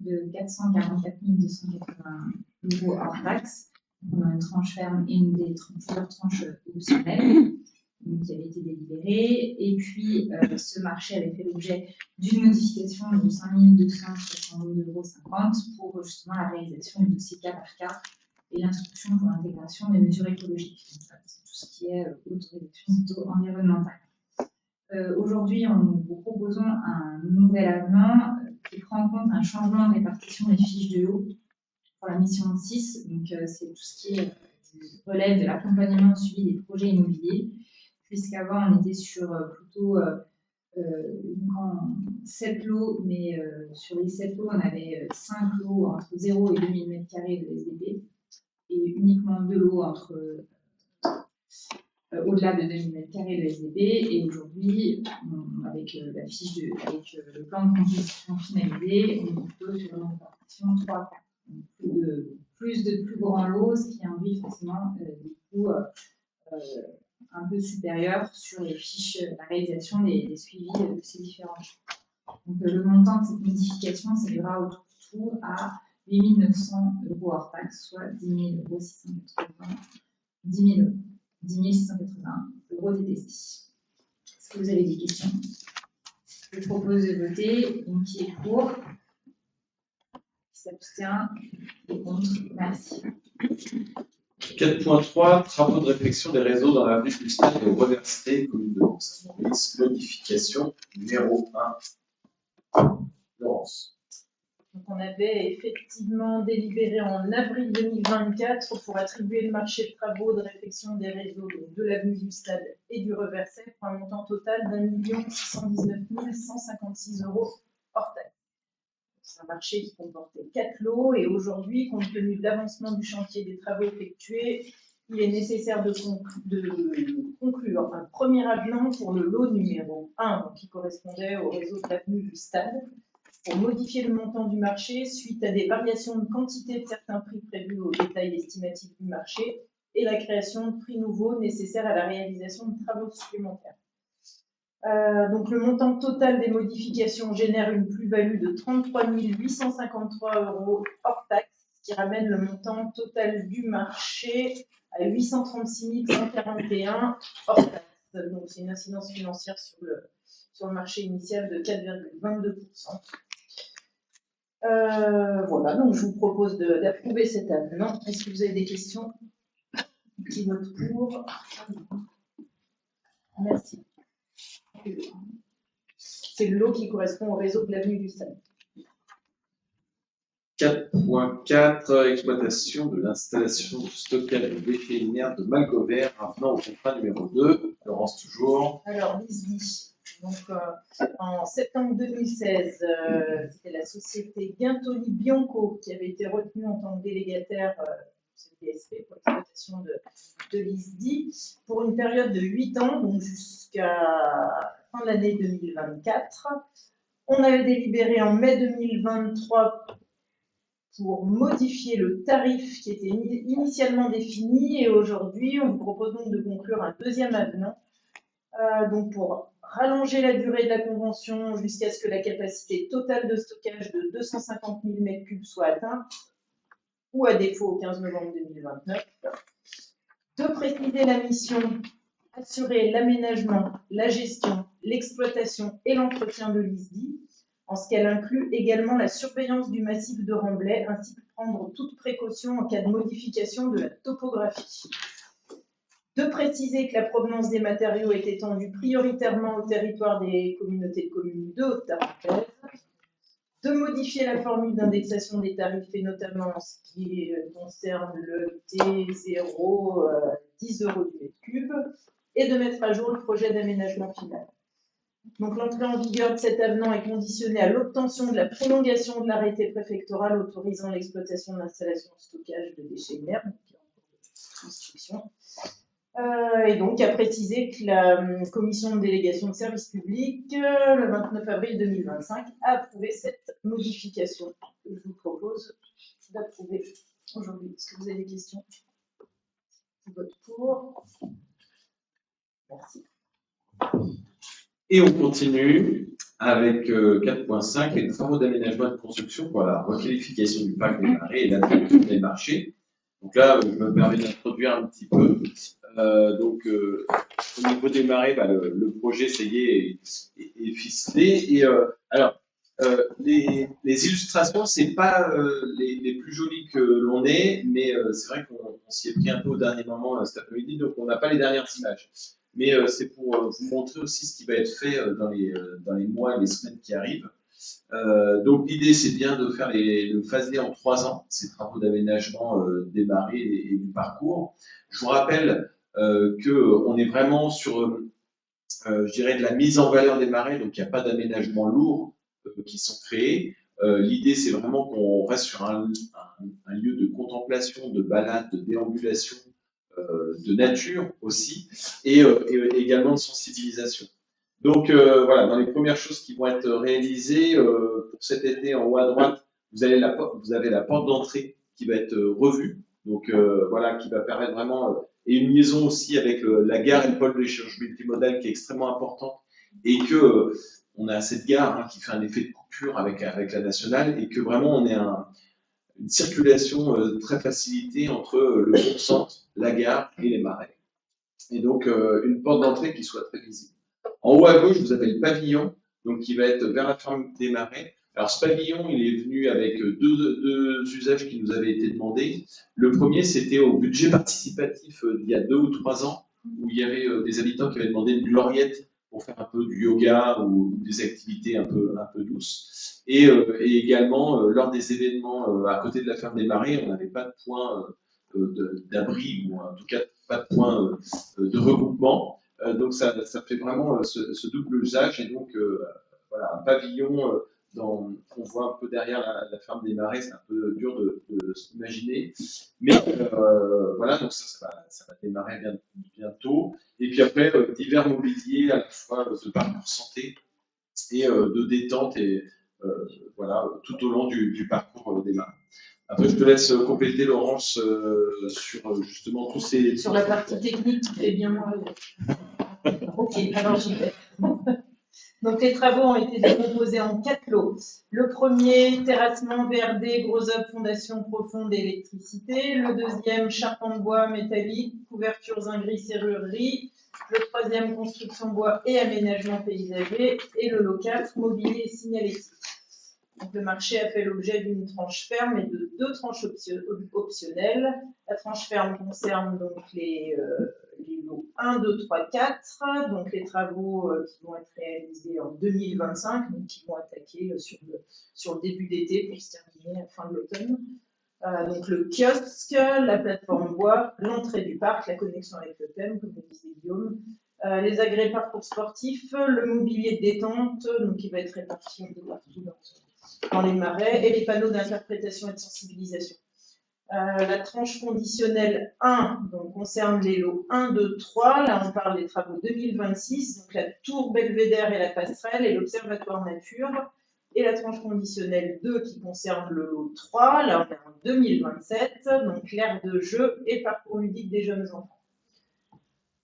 de 444 280 € hors taxe. On a une tranche ferme et plusieurs tranches optionnelles qui avait été délibérée. Et puis, ce marché avait fait l'objet d'une modification de 5 262,50 € pour justement la réalisation du dossier cas par cas et l'instruction pour l'intégration des mesures écologiques. Donc, ça, c'est tout ce qui est autorisation plutôt environnementale. Aujourd'hui, nous vous proposons un nouvel avenant qui prend en compte un changement de répartition des fiches de l'eau pour la mission 6. Donc, c'est tout ce qui relève de l'accompagnement suivi des projets immobiliers, puisqu'avant, on était sur plutôt 7 lots, mais sur les 7 lots, on avait 5 lots entre 0 et 2000 m² de SDP, et uniquement 2 lots au-delà de 2000 m² de SDP. Et aujourd'hui, avec le plan de composition finalisé, on est plutôt sur une répartition 3-4. Plus de plus grands lots, ce qui induit forcément des coûts un peu supérieurs sur les fiches, la réalisation des suivis de ces différents lots. Donc, le montant de cette modification s'élèvera au tout à 8 900 € hors taxe, soit 10 680 € TTC. Est-ce que vous avez des questions? Je propose de voter. Donc, qui est pour? Qui s'abstient? Qui est contre? Merci.
4.3, travaux de réfection des réseaux dans l'avenue du Stade et Reversé, commune de Bourg-Saint-Maurice, modification numéro 1. Laurence.
Donc on avait effectivement délibéré en avril 2024 pour attribuer le marché de travaux de réfection des réseaux de l'avenue du Stade et du Reversé pour un montant total d'1 619 156 € hors taxe. C'est un marché qui comportait 4 lots et aujourd'hui, compte tenu de l'avancement du chantier des travaux effectués, il est nécessaire de conclure un premier avenant pour le lot numéro 1, qui correspondait au réseau de l'avenue du Stade, pour modifier le montant du marché suite à des variations de quantité de certains prix prévus au détail estimatif du marché et la création de prix nouveaux nécessaires à la réalisation de travaux supplémentaires. Donc le montant total des modifications génère une plus-value de 33 853 € hors taxe, ce qui ramène le montant total du marché à 836 141 € hors taxe. Donc c'est une incidence financière sur le marché initial de 4,22%. Voilà, donc je vous propose d'approuver cet avenant. Est-ce que vous avez des questions? Qui vote pour? Merci. C'est le lot qui correspond au réseau de l'avenue du Stade.
4.4, exploitation de l'installation de stockage de déchets linéaires de Malgover, avenant au contrat numéro 2. Laurence, toujours.
Alors, l'ISDI. Donc, en septembre 2016, c'était la société Guintoli Bianco qui avait été retenue en tant que délégataire CPSP pour l'exploitation de l'ISDI pour une période de 8 ans, donc jusqu'à la fin de l'année 2024. On avait délibéré en mai 2023 pour modifier le tarif qui était initialement défini et aujourd'hui, on vous propose donc de conclure un deuxième avenant donc pour rallonger la durée de la convention jusqu'à ce que la capacité totale de stockage de 250 000 m3 soit atteinte, ou à défaut au 15 novembre 2029, de préciser la mission, assurer l'aménagement, la gestion, l'exploitation et l'entretien de l'ISDI, en ce qu'elle inclut également la surveillance du massif de Remblai, ainsi que prendre toute précaution en cas de modification de la topographie. De préciser que la provenance des matériaux est étendue prioritairement au territoire des communautés de communes de Haute-Tarentaise, de modifier la formule d'indexation des tarifs et notamment en ce qui concerne le T0, 10 € du mètre cube, et de mettre à jour le projet d'aménagement final. Donc l'entrée en vigueur de cet avenant est conditionnée à l'obtention de la prolongation de l'arrêté préfectoral autorisant l'exploitation de l'installation de stockage de déchets linéaires, donc qui est en cours de construction. Et donc a précisé que la commission de délégation de service public, le 29 avril 2025, a approuvé cette modification que je vous propose d'approuver aujourd'hui. Est-ce que vous avez des questions? Je vote pour. Merci.
Et on continue avec 4.5, les travaux d'aménagement et de construction pour la requalification du parc des marais et l'attribution des marchés. Donc là, je me permets d'introduire un petit peu. Au niveau des marais, le projet, ça y est ficelé. Et les illustrations, c'est pas les plus jolies que l'on ait, mais c'est vrai qu'on s'y est pris un peu au dernier moment cet après-midi, donc on n'a pas les dernières images. Mais c'est pour vous montrer aussi ce qui va être fait dans les mois et les semaines qui arrivent. Donc l'idée, c'est bien de faire le phaser en 3 ans, ces travaux d'aménagement des marais et du parcours. Je vous rappelle qu'on est vraiment sur, je dirais, de la mise en valeur des marais, donc il n'y a pas d'aménagement lourd qui sont créés. L'idée, c'est vraiment qu'on reste sur un lieu de contemplation, de balade, de déambulation, de nature aussi, et également de sensibilisation. Donc voilà, dans les premières choses qui vont être réalisées pour cet été, en haut à droite, vous avez la porte d'entrée qui va être revue, donc voilà, qui va permettre vraiment, et une liaison aussi avec la gare et le pôle d'échange multimodal qui est extrêmement importante, et que on a cette gare qui fait un effet de coupure avec la nationale, et que vraiment on ait une circulation très facilitée entre le bourg-centre, la gare et les marais. Et donc une porte d'entrée qui soit très visible. En haut à gauche, vous avez le pavillon, donc qui va être vers la ferme des marais. Alors ce pavillon, il est venu avec deux usages qui nous avaient été demandés. Le premier, c'était au budget participatif il y a 2 ou 3 ans, où il y avait des habitants qui avaient demandé une gloriette pour faire un peu du yoga ou des activités un peu douces. Et également, lors des événements à côté de la ferme des marais, on n'avait pas de point d'abri, ou en tout cas pas de point de regroupement. Donc ça fait vraiment ce double usage, et donc voilà, un pavillon on voit un peu derrière la ferme des marais, c'est un peu dur de s'imaginer, mais voilà, donc ça va démarrer bientôt. Et puis après, divers mobiliers à la fois de parcours santé et de détente, et voilà, tout au long du parcours des marais. Après, je te laisse compléter, Laurence, sur justement tous ces...
Sur la partie technique qui fait bien moins. Ok, alors j'y vais. Donc les travaux ont été décomposés en 4 lots. Le premier, terrassement, VRD, gros œuvres, fondation profonde et électricité. Le deuxième, charpente bois métallique, couvertures gris, serrurerie. Le troisième, construction bois et aménagement paysager. Et le lot 4, mobilier et signalétique. Donc, le marché a fait l'objet d'une tranche ferme et de 2 tranches optionnelles. La tranche ferme concerne donc les lots 1, 2, 3, 4, donc les travaux qui vont être réalisés en 2025, donc qui vont attaquer sur le début d'été pour se terminer à la fin de l'automne. Donc le kiosque, la plateforme bois, l'entrée du parc, la connexion avec le thème, comme le disait Guillaume, les agrès parcours sportifs, le mobilier de détente, donc qui va être réparti un peu partout dans les marais, et les panneaux d'interprétation et de sensibilisation. La tranche conditionnelle 1 donc, concerne les lots 1, 2, 3. Là, on parle des travaux 2026, donc la tour Belvédère et la passerelle et l'observatoire nature. Et la tranche conditionnelle 2 qui concerne le lot 3. Là, on est en 2027, donc l'aire de jeu et parcours ludique des jeunes enfants.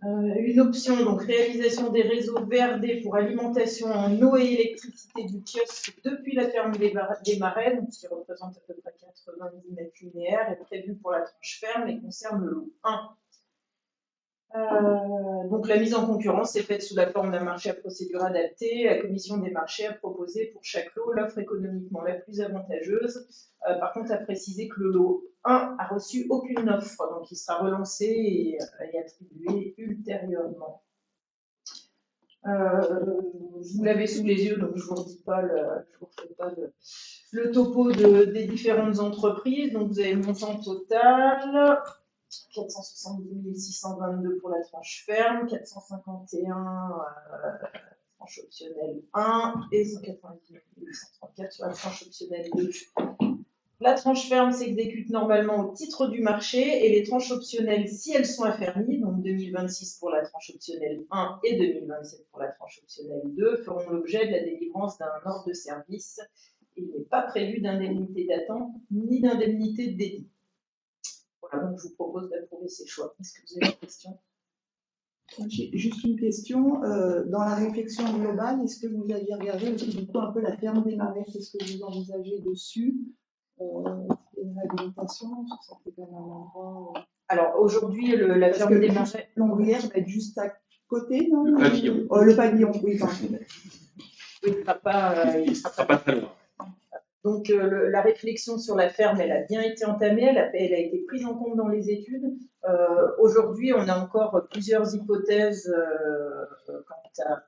Une option, donc réalisation des réseaux VRD pour alimentation en eau et électricité du kiosque depuis la ferme des marais, donc ce qui représente à peu près 90 mètres linéaires, est prévue pour la tranche ferme et concerne le lot 1. Donc la mise en concurrence est faite sous la forme d'un marché à procédure adaptée. La commission des marchés a proposé pour chaque lot l'offre économiquement la plus avantageuse. Par contre, a précisé que le lot 1 a reçu aucune offre, donc il sera relancé et attribué ultérieurement. Vous l'avez sous les yeux, donc je ne vous redis pas le topo des différentes entreprises. Donc vous avez le montant total. 470 622 pour la tranche ferme, 451 tranche optionnelle 1 et 199 834 sur la tranche optionnelle 2. La tranche ferme s'exécute normalement au titre du marché et les tranches optionnelles, si elles sont affermies, donc 2026 pour la tranche optionnelle 1 et 2027 pour la tranche optionnelle 2, feront l'objet de la délivrance d'un ordre de service. Il n'est pas prévu d'indemnité d'attente ni d'indemnité de délit. Voilà, donc je vous propose d'approuver ces choix. Est-ce que vous avez des questions?
J'ai juste une question. Dans la réflexion globale, est-ce que vous aviez regardé aussi du coup un peu la ferme des marais? Qu'est-ce que vous envisagez dessus? Une réhabilitation, ça fait quand même un endroit.
Alors aujourd'hui, la ferme des marais.
L'ombrière va être juste à côté, non?
Le pavillon.
Le pavillon, oui, pardon.
Oui, il ne
sera pas très loin.
Donc la réflexion sur la ferme, elle a bien été entamée, elle a été prise en compte dans les études. Aujourd'hui, on a encore plusieurs hypothèses quant à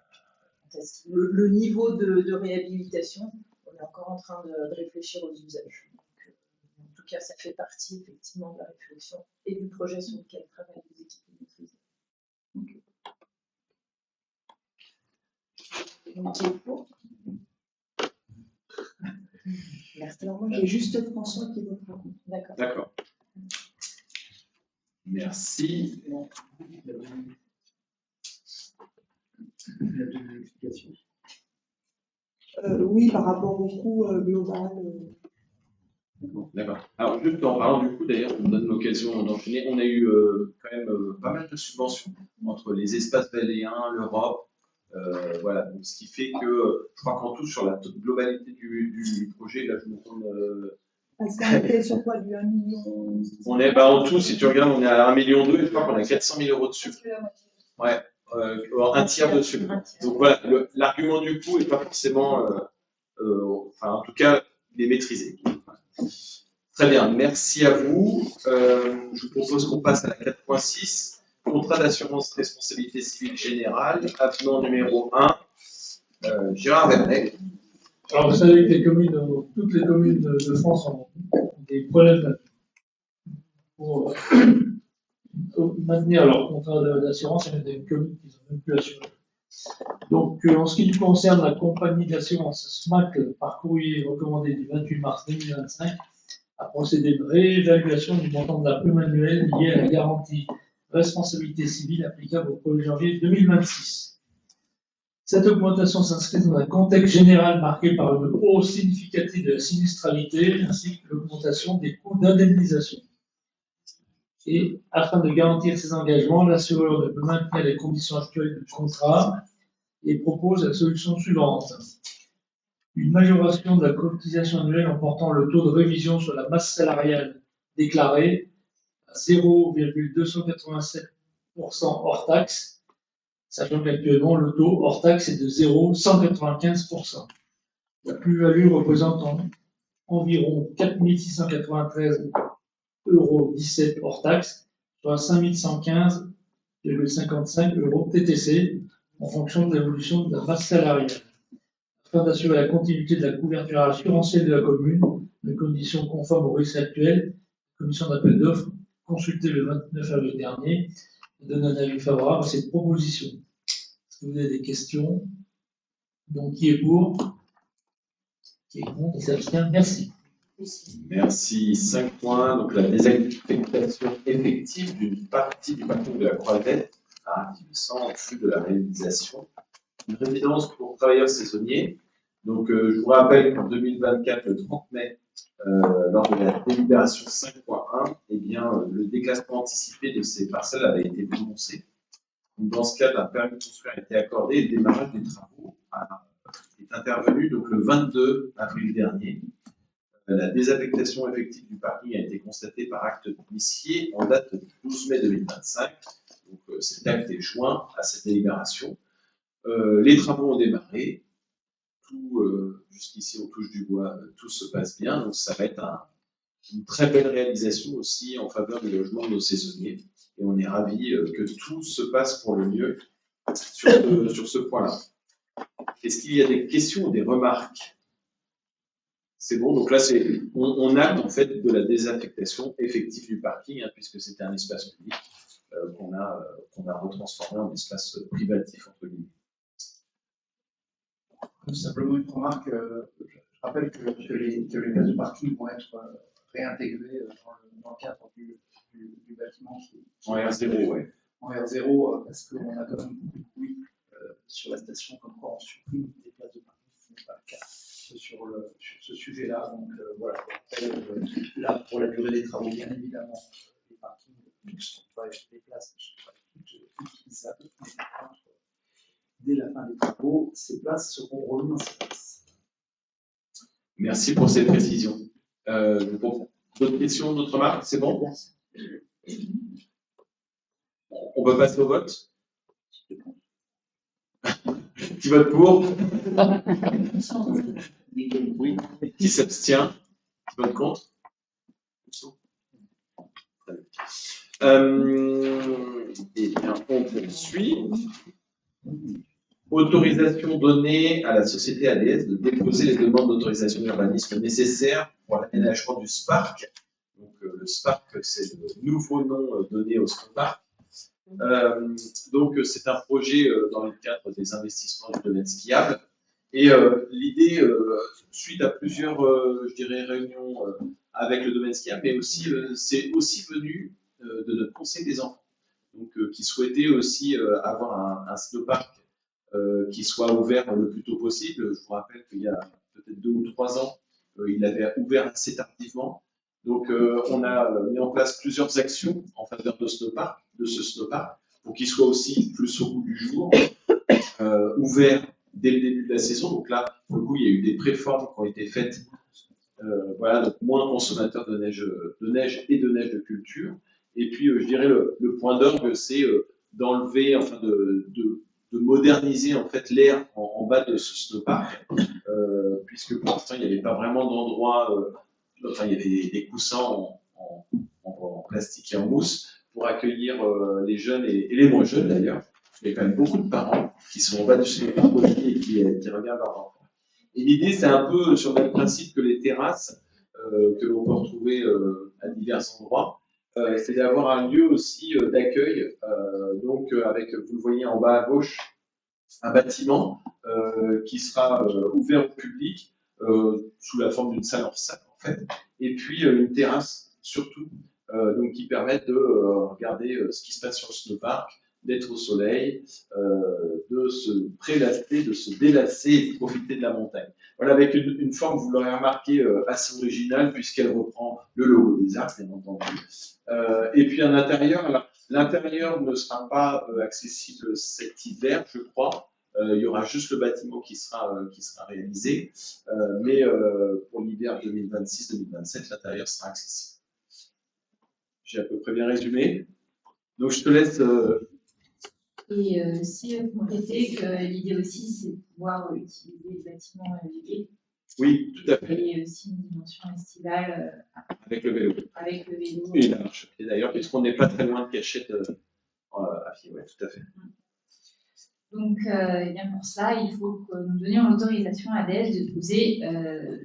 le niveau de réhabilitation. On est encore en train de réfléchir aux usages. Donc, en tout cas, ça fait partie effectivement de la réflexion et du projet sur lequel travaillent les équipes maîtrisées. Donc, merci.
Alors moi, j'ai juste François qui votera.
D'accord.
D'accord. Merci.
Oui, par rapport au coût global.
D'accord. Alors, juste en parlant du coup, d'ailleurs, on donne l'occasion d'enchaîner. On a eu quand même pas mal de subventions entre les espaces valléens, l'Europe. Voilà, donc ce qui fait que je crois qu'en tout, sur la globalité du projet, là, je me tourne.
Parce qu'on était sur quoi, du 1 million?
On est, en tout, si tu regardes, on est à 1,2 million et je crois qu'on a 400 000 euros dessus. Ouais, un tiers dessus. Donc voilà, l'argument du coût n'est pas forcément. Enfin, en tout cas, il est maîtrisé. Très bien, merci à vous. Je vous propose qu'on passe à la 4.6, contrat d'assurance responsabilité civile générale, avenant numéro 1. Gérard Vernet.
Alors, vous savez que toutes les communes de France ont des problèmes pour maintenir leur contrat d'assurance. Il y a des communes qui ne sont même plus assurées. Donc, en ce qui concerne la compagnie d'assurance SMAC, par courrier recommandé du 28 mars 2025, a procédé de réévaluation du montant de la prime annuelle liée à la garantie responsabilité civile applicable au 1er janvier 2026. Cette augmentation s'inscrit dans un contexte général marqué par une hausse significative de la sinistralité ainsi que l'augmentation des coûts d'indemnisation. Et afin de garantir ces engagements, l'assureur ne peut maintenir les conditions actuelles du contrat et propose la solution suivante. Une majoration de la cotisation annuelle en portant le taux de révision sur la masse salariale déclarée à 0,287% hors taxe, sachant qu'actuellement le taux hors taxe est de 0,195%. La plus-value représente environ 4 693,17 € hors taxe, soit 5 115,55 € TTC en fonction de l'évolution de la masse salariale. Afin d'assurer la continuité de la couverture assurantielle de la commune, de conditions conformes au risque actuel, la commission d'appel d'offres, consultée le 29 avril dernier, donne un avis favorable à cette proposition. Est-ce que vous avez des questions? Donc, qui est pour? Qui est contre? Qui s'abstient? Merci.
Merci. 5 points. Donc, la désaffectation effective d'une partie du parking de la Croisette à 100 en flux de la réalisation. Une résidence pour travailleurs saisonniers. Donc, je vous rappelle qu'en 2024, le 30 mai, lors de la délibération 5.1, eh bien, le déclassement anticipé de ces parcelles avait été prononcé. Donc, dans ce cas, un permis de construire a été accordé et le démarrage des travaux est intervenu donc, le 22 avril dernier. La désaffectation effective du parking a été constatée par acte d'huissier en date du 12 mai 2025. Donc, cet acte est joint à cette délibération. Les travaux ont démarré. Jusqu'ici, on touche du bois, tout se passe bien. Donc, ça va être une très belle réalisation aussi en faveur du logement de nos saisonniers. Et on est ravis que tout se passe pour le mieux sur ce point-là. Est-ce qu'il y a des questions ou des remarques? C'est bon, donc là, on acte en fait de la désaffectation effective du parking, puisque c'était un espace public qu'on a retransformé en espace privatif, entre guillemets.
Simplement une remarque, rappelle que les places de parking vont être réintégrées dans le cadre du bâtiment
En R0, ouais.
en R0, parce qu'on a quand même beaucoup de bruit sur la station, comme quoi on supprime des places de parking, ce n'est pas le cas sur ce sujet-là. Donc voilà, là, pour la durée des travaux, bien évidemment, les parkings ne sont pas, les places ne sont pas toutes utilisables, mais par contre, dès la fin des travaux, ces places seront remises en service.
Merci pour ces précisions. D'autres questions, d'autres remarques? C'est bon? On peut passer au vote? Qui vote pour? Oui. Qui s'abstient? Qui vote contre? Eh bien, on poursuit. Autorisation donnée à la société ADS de déposer les demandes d'autorisation d'urbanisme nécessaires pour l'aménagement du SPARC. Donc, le SPARC, c'est le nouveau nom donné au SNOPARC. Donc, c'est un projet dans le cadre des investissements du domaine skiable. Et l'idée, suite à plusieurs, je dirais, réunions avec le domaine skiable, mais aussi, c'est aussi venu de notre conseil des enfants, donc qui souhaitait aussi avoir un snowpark qui soit ouvert le plus tôt possible. Je vous rappelle qu'il y a peut-être 2 ou 3 ans, il avait ouvert assez tardivement. Donc, on a mis en place plusieurs actions en faveur de ce snowpark, pour qu'il soit aussi plus au goût du jour, ouvert dès le début de la saison. Donc là, pour le coup, il y a eu des préformes qui ont été faites. Voilà, donc moins consommateurs de neige et de neige de culture. Et puis, je dirais, le point d'orgue, c'est d'enlever, enfin, de moderniser en fait l'air en bas de ce snowpark, puisque pour l'instant, il n'y avait pas vraiment d'endroit, enfin, il y avait des coussins en plastique et en mousse pour accueillir les jeunes et les moins jeunes d'ailleurs. Il y a quand même beaucoup de parents qui sont en bas du snowpark aussi et qui regardent leurs enfants. Et l'idée, c'est un peu sur le même principe que les terrasses que l'on peut retrouver à divers endroits. C'est d'avoir un lieu aussi d'accueil, donc avec, vous le voyez en bas à gauche, un bâtiment qui sera ouvert au public sous la forme d'une salle en sac en fait, et puis une terrasse surtout, donc qui permet de regarder ce qui se passe sur le snowpark, d'être au soleil, de se prélasser, de se délasser et de profiter de la montagne. Voilà, avec une forme, vous l'aurez remarqué, assez originale, puisqu'elle reprend le logo des Arcs, bien entendu. Et puis un intérieur, alors, l'intérieur ne sera pas accessible cet hiver, je crois. Il y aura juste le bâtiment qui sera réalisé, mais pour l'hiver 2026-2027, l'intérieur sera accessible. J'ai à peu près bien résumé. Donc je te laisse...
Et si vous complétez que l'idée aussi, c'est de pouvoir utiliser les bâtiments légués.
Oui, tout à fait.
Et aussi une dimension estivale.
Avec le vélo.
Avec le vélo.
Et la marche à pied d'ailleurs, puisqu'on n'est pas très loin de Cachette à pied, oui, tout à fait.
Donc, bien pour cela, il faut que nous donnions l'autorisation à ADS de poser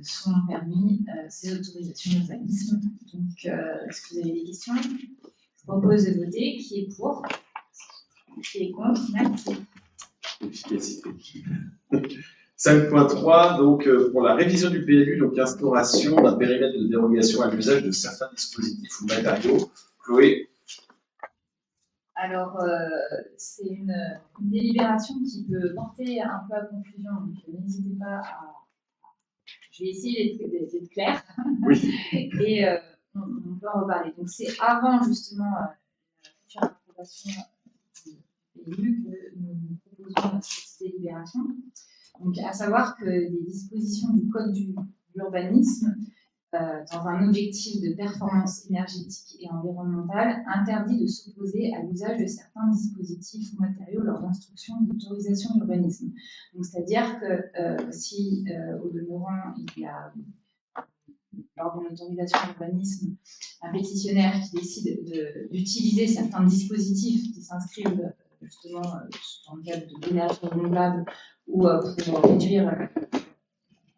son permis, ses autorisations d'urbanisme. Donc, est-ce que vous avez des questions? Je propose de voter. Qui est pour? Qui est contre? Merci.
Efficacité. 5.3, donc pour la révision du PLU, donc instauration d'un périmètre de dérogation à l'usage de certains dispositifs ou matériaux. Chloé?
Alors, c'est une délibération qui peut porter un peu à confusion, donc n'hésitez pas à... Je vais essayer d'être claire.
Oui. Et
on peut en reparler. Donc, c'est avant justement la future approbation du PLU que nous proposons cette délibération. Donc, à savoir que les dispositions du Code de l'urbanisme, dans un objectif de performance énergétique et environnementale, interdit de s'opposer à l'usage de certains dispositifs ou matériaux lors d'instruction d'autorisation d'urbanisme. Donc, c'est-à-dire que si, au demeurant, il y a, lors d'une autorisation d'urbanisme, un pétitionnaire qui décide d'utiliser certains dispositifs qui s'inscrivent justement dans le cadre de l'énergie renouvelable ou pour réduire la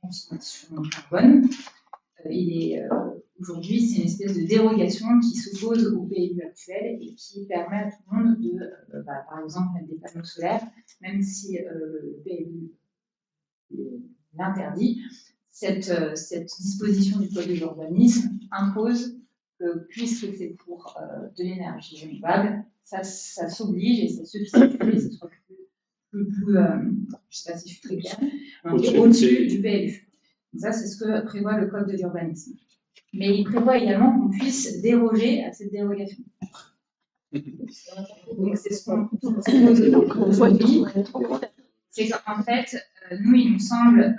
consommation carbone, aujourd'hui, c'est une espèce de dérogation qui s'oppose au PLU actuel et qui permet à tout le monde de, par exemple, mettre des panneaux solaires, même si le PLU l'interdit. cette disposition du code de l'urbanisme impose que, puisque c'est pour de l'énergie renouvelable, ça s'oblige et ça substitue, ça soit je ne sais pas si je suis très claire, au-dessus du PLU. Donc ça, c'est ce que prévoit le code de l'urbanisme. Mais il prévoit également qu'on puisse déroger à cette dérogation. Donc c'est ce qu'on propose aujourd'hui. C'est qu'en fait, nous, il nous semble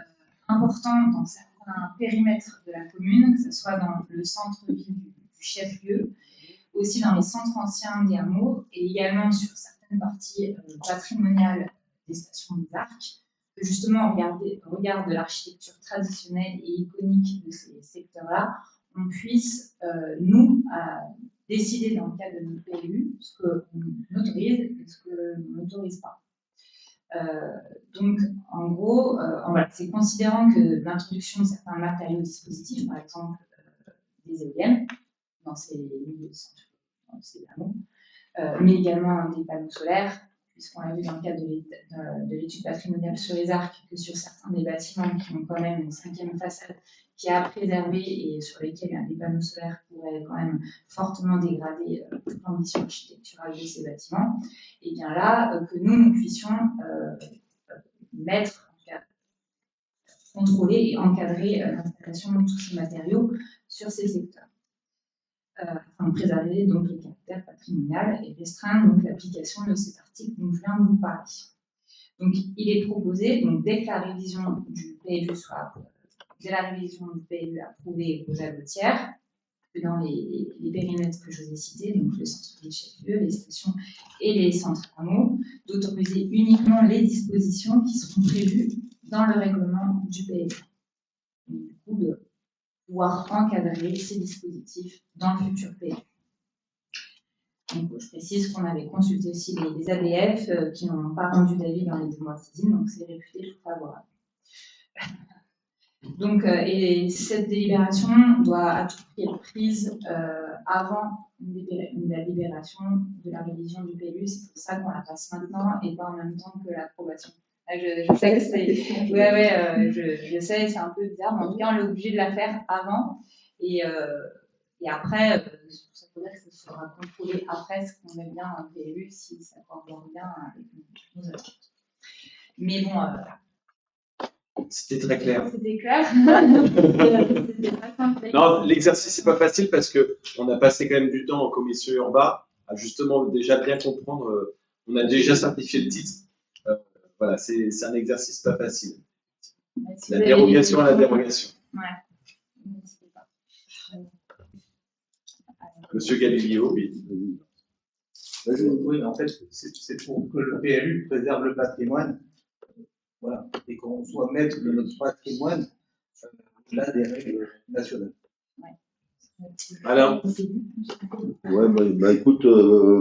important dans certains périmètres de la commune, que ce soit dans le centre-ville du chef-lieu, aussi dans les centres anciens des hameaux, et également sur certaines parties patrimoniales des stations des arcs, que justement, au regard de l'architecture traditionnelle et iconique de ces secteurs-là, on puisse, nous, décider dans le cadre de nos PLU ce qu'on autorise et ce qu'on n'autorise pas. Donc, en gros, c'est considérant que l'introduction de certains matériaux dispositifs, par exemple des éoliennes, dans ces milieux dans ces hameaux, mais également des panneaux solaires, puisqu'on l'a vu dans le cadre de l'étude patrimoniale sur les arcs, que sur certains des bâtiments qui ont quand même une 5e façade qui est à préserver et sur lesquels des panneaux solaires pourraient quand même fortement dégrader toute l'ambition architecturale de ces bâtiments, et bien là, que nous puissions mettre, contrôler et encadrer l'installation de tous ces matériaux sur ces secteurs. Afin de préserver donc le caractère patrimonial et restreindre donc l'application de cet article dont je viens de vous parler. Donc, il est proposé, donc, dès la révision du PLU approuvée aux tiers, que dans les périmètres que je vous ai cités, donc le centre des chefs-lieux, les stations et les centres hameaux, d'autoriser uniquement les dispositions qui seront prévues dans le règlement du PLU. Donc, du coup, de pouvoir encadrer ces dispositifs dans le futur PLU. Donc, je précise qu'on avait consulté aussi les ABF qui n'ont pas rendu d'avis dans les 2 mois saisines, donc c'est réputé favorable. Donc, et cette délibération doit à tout prix être prise avant la libération de la révision du PLU. C'est pour ça qu'on la passe maintenant et pas en même temps que l'approbation. Je sais que c'est. Je sais, c'est un peu bizarre, mais en tout cas, on est obligé de la faire avant. Et après, ça veut dire que ça sera contrôlé après ce qu'on met bien dans le PLU, si ça correspond bien avec nos attentes. Mais bon.
C'était très clair.
C'était clair.
Non, l'exercice n'est pas facile parce qu'on a passé quand même du temps en commission urbaine à justement déjà bien comprendre. On a déjà simplifié le titre. Voilà, c'est un exercice pas facile. La dérogation à la dérogation.
Ouais.
Monsieur Galileo, oui.
Oui, en fait, c'est pour que le PLU préserve le patrimoine. Voilà, et qu'on soit maître de notre patrimoine au-delà des règles nationales.
Alors,
ouais, écoute,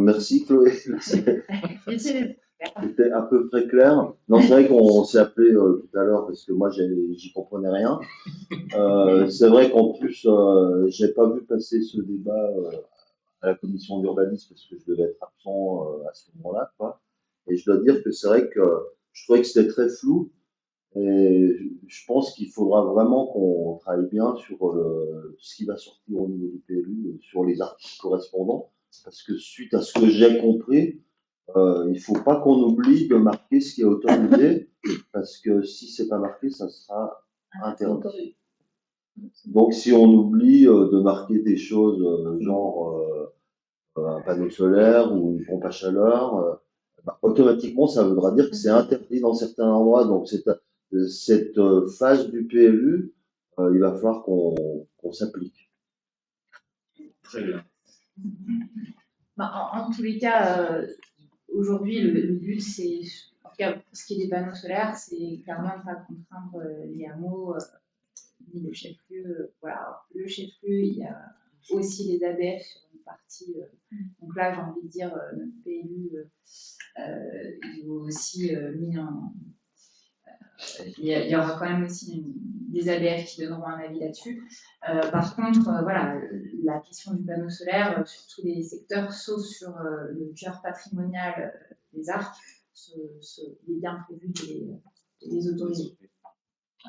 merci Chloé. C'était à peu près clair. Non, c'est vrai qu'on s'est appelé tout à l'heure parce que moi j'y comprenais rien. C'est vrai qu'en plus j'ai pas vu passer ce débat à la commission d'urbanisme parce que je devais être absent à ce moment-là, quoi. Et je dois dire que c'est vrai que je trouvais que c'était très flou. Et je pense qu'il faudra vraiment qu'on travaille bien sur ce qui va sortir au niveau du PLU, sur les articles correspondants, parce que suite à ce que j'ai compris, il ne faut pas qu'on oublie de marquer ce qui est autorisé, parce que si c'est pas marqué, ça sera interdit. Donc si on oublie de marquer des choses genre un panneau solaire ou une pompe à chaleur, automatiquement ça voudra dire que c'est interdit dans certains endroits. Donc cette phase du PLU, il va falloir qu'on s'applique.
Très bien.
En tous les cas, aujourd'hui, le but, c'est, en tout cas, pour ce qui est des panneaux solaires, c'est clairement de ne pas contraindre les hameaux, ni le chef-lieu. Voilà, le chef-lieu, il y a aussi les ABF sur une partie. Donc là, j'ai envie de dire, notre PLU, il est aussi mis en. Il y aura quand même aussi des ABF qui donneront un avis là-dessus. Par contre, voilà, la question du panneau solaire sur tous les secteurs, sauf sur le cœur patrimonial des arcs, il est bien prévu de les autoriser.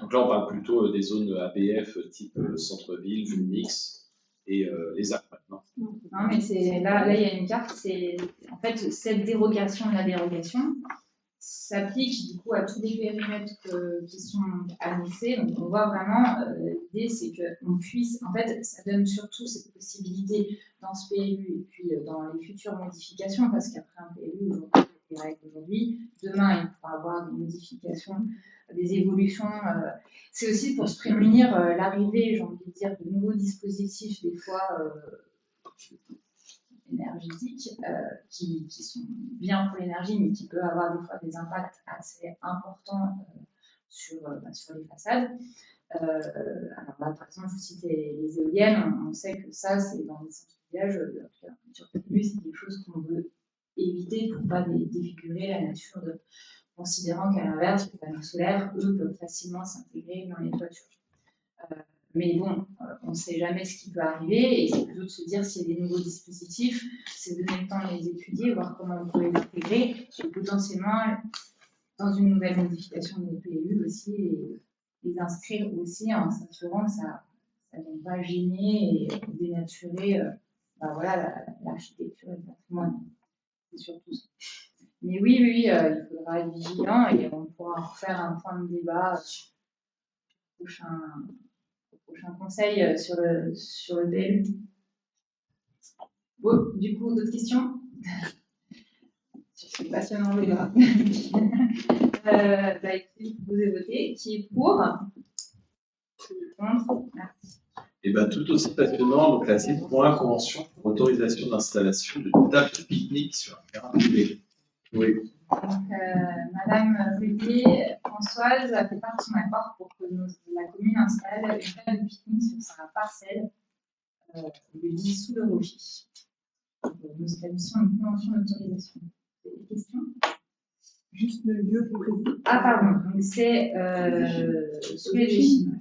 Donc là, on parle plutôt des zones ABF type centre-ville, ville mix et les ARC maintenant.
Non, mais là, il y a une carte, c'est en fait cette dérogation de la dérogation s'applique du coup à tous les périmètres qui sont annoncés. Donc on voit vraiment, l'idée c'est qu'on puisse, en fait, ça donne surtout cette possibilité dans ce PLU et puis dans les futures modifications, parce qu'après un PLU, aujourd'hui, les règles aujourd'hui, demain il pourra avoir des modifications, des évolutions. C'est aussi pour se prémunir l'arrivée, j'ai envie de dire, de nouveaux dispositifs, des fois énergétiques, qui sont bien pour l'énergie, mais qui peuvent avoir des fois des impacts assez importants sur les façades. Alors là, par exemple, je cite les éoliennes, on sait que ça, c'est dans les centres de village, sur PLU, c'est quelque chose qu'on veut éviter pour ne pas défigurer la nature, considérant qu'à l'inverse, les panneaux solaires, eux, peuvent facilement s'intégrer dans les toitures. Mais bon, on ne sait jamais ce qui peut arriver, et c'est plutôt de se dire s'il y a des nouveaux dispositifs, c'est de donner le temps de les étudier, voir comment on peut les intégrer, et potentiellement, dans une nouvelle modification des PLU aussi, les inscrire aussi en s'assurant que ça ne vient pas gêner et dénaturer l'architecture et le patrimoine. C'est surtout ça. Mais oui, il faudra être vigilant et on pourra refaire un point de débat au prochain conseil sur le PLU. Bon, du coup, d'autres questions sur ce passionnant débat. Écoutez, vous pouvez voter. Qui est pour? Qui est contre? Merci.
Et bien, tout aussi passionnant, donc la 6.1, convention pour autorisation d'installation de table de pique-nique sur un terrain privé. Oui.
Donc, Madame Rulier, Françoise a fait part de son accord pour que la commune installe une table de pique-nique sur sa parcelle, le dit sous le rocher. Nous établissons une convention d'autorisation. Vous avez des questions?
Juste le lieu pour préciser.
Ah, pardon, donc c'est sous les Échines.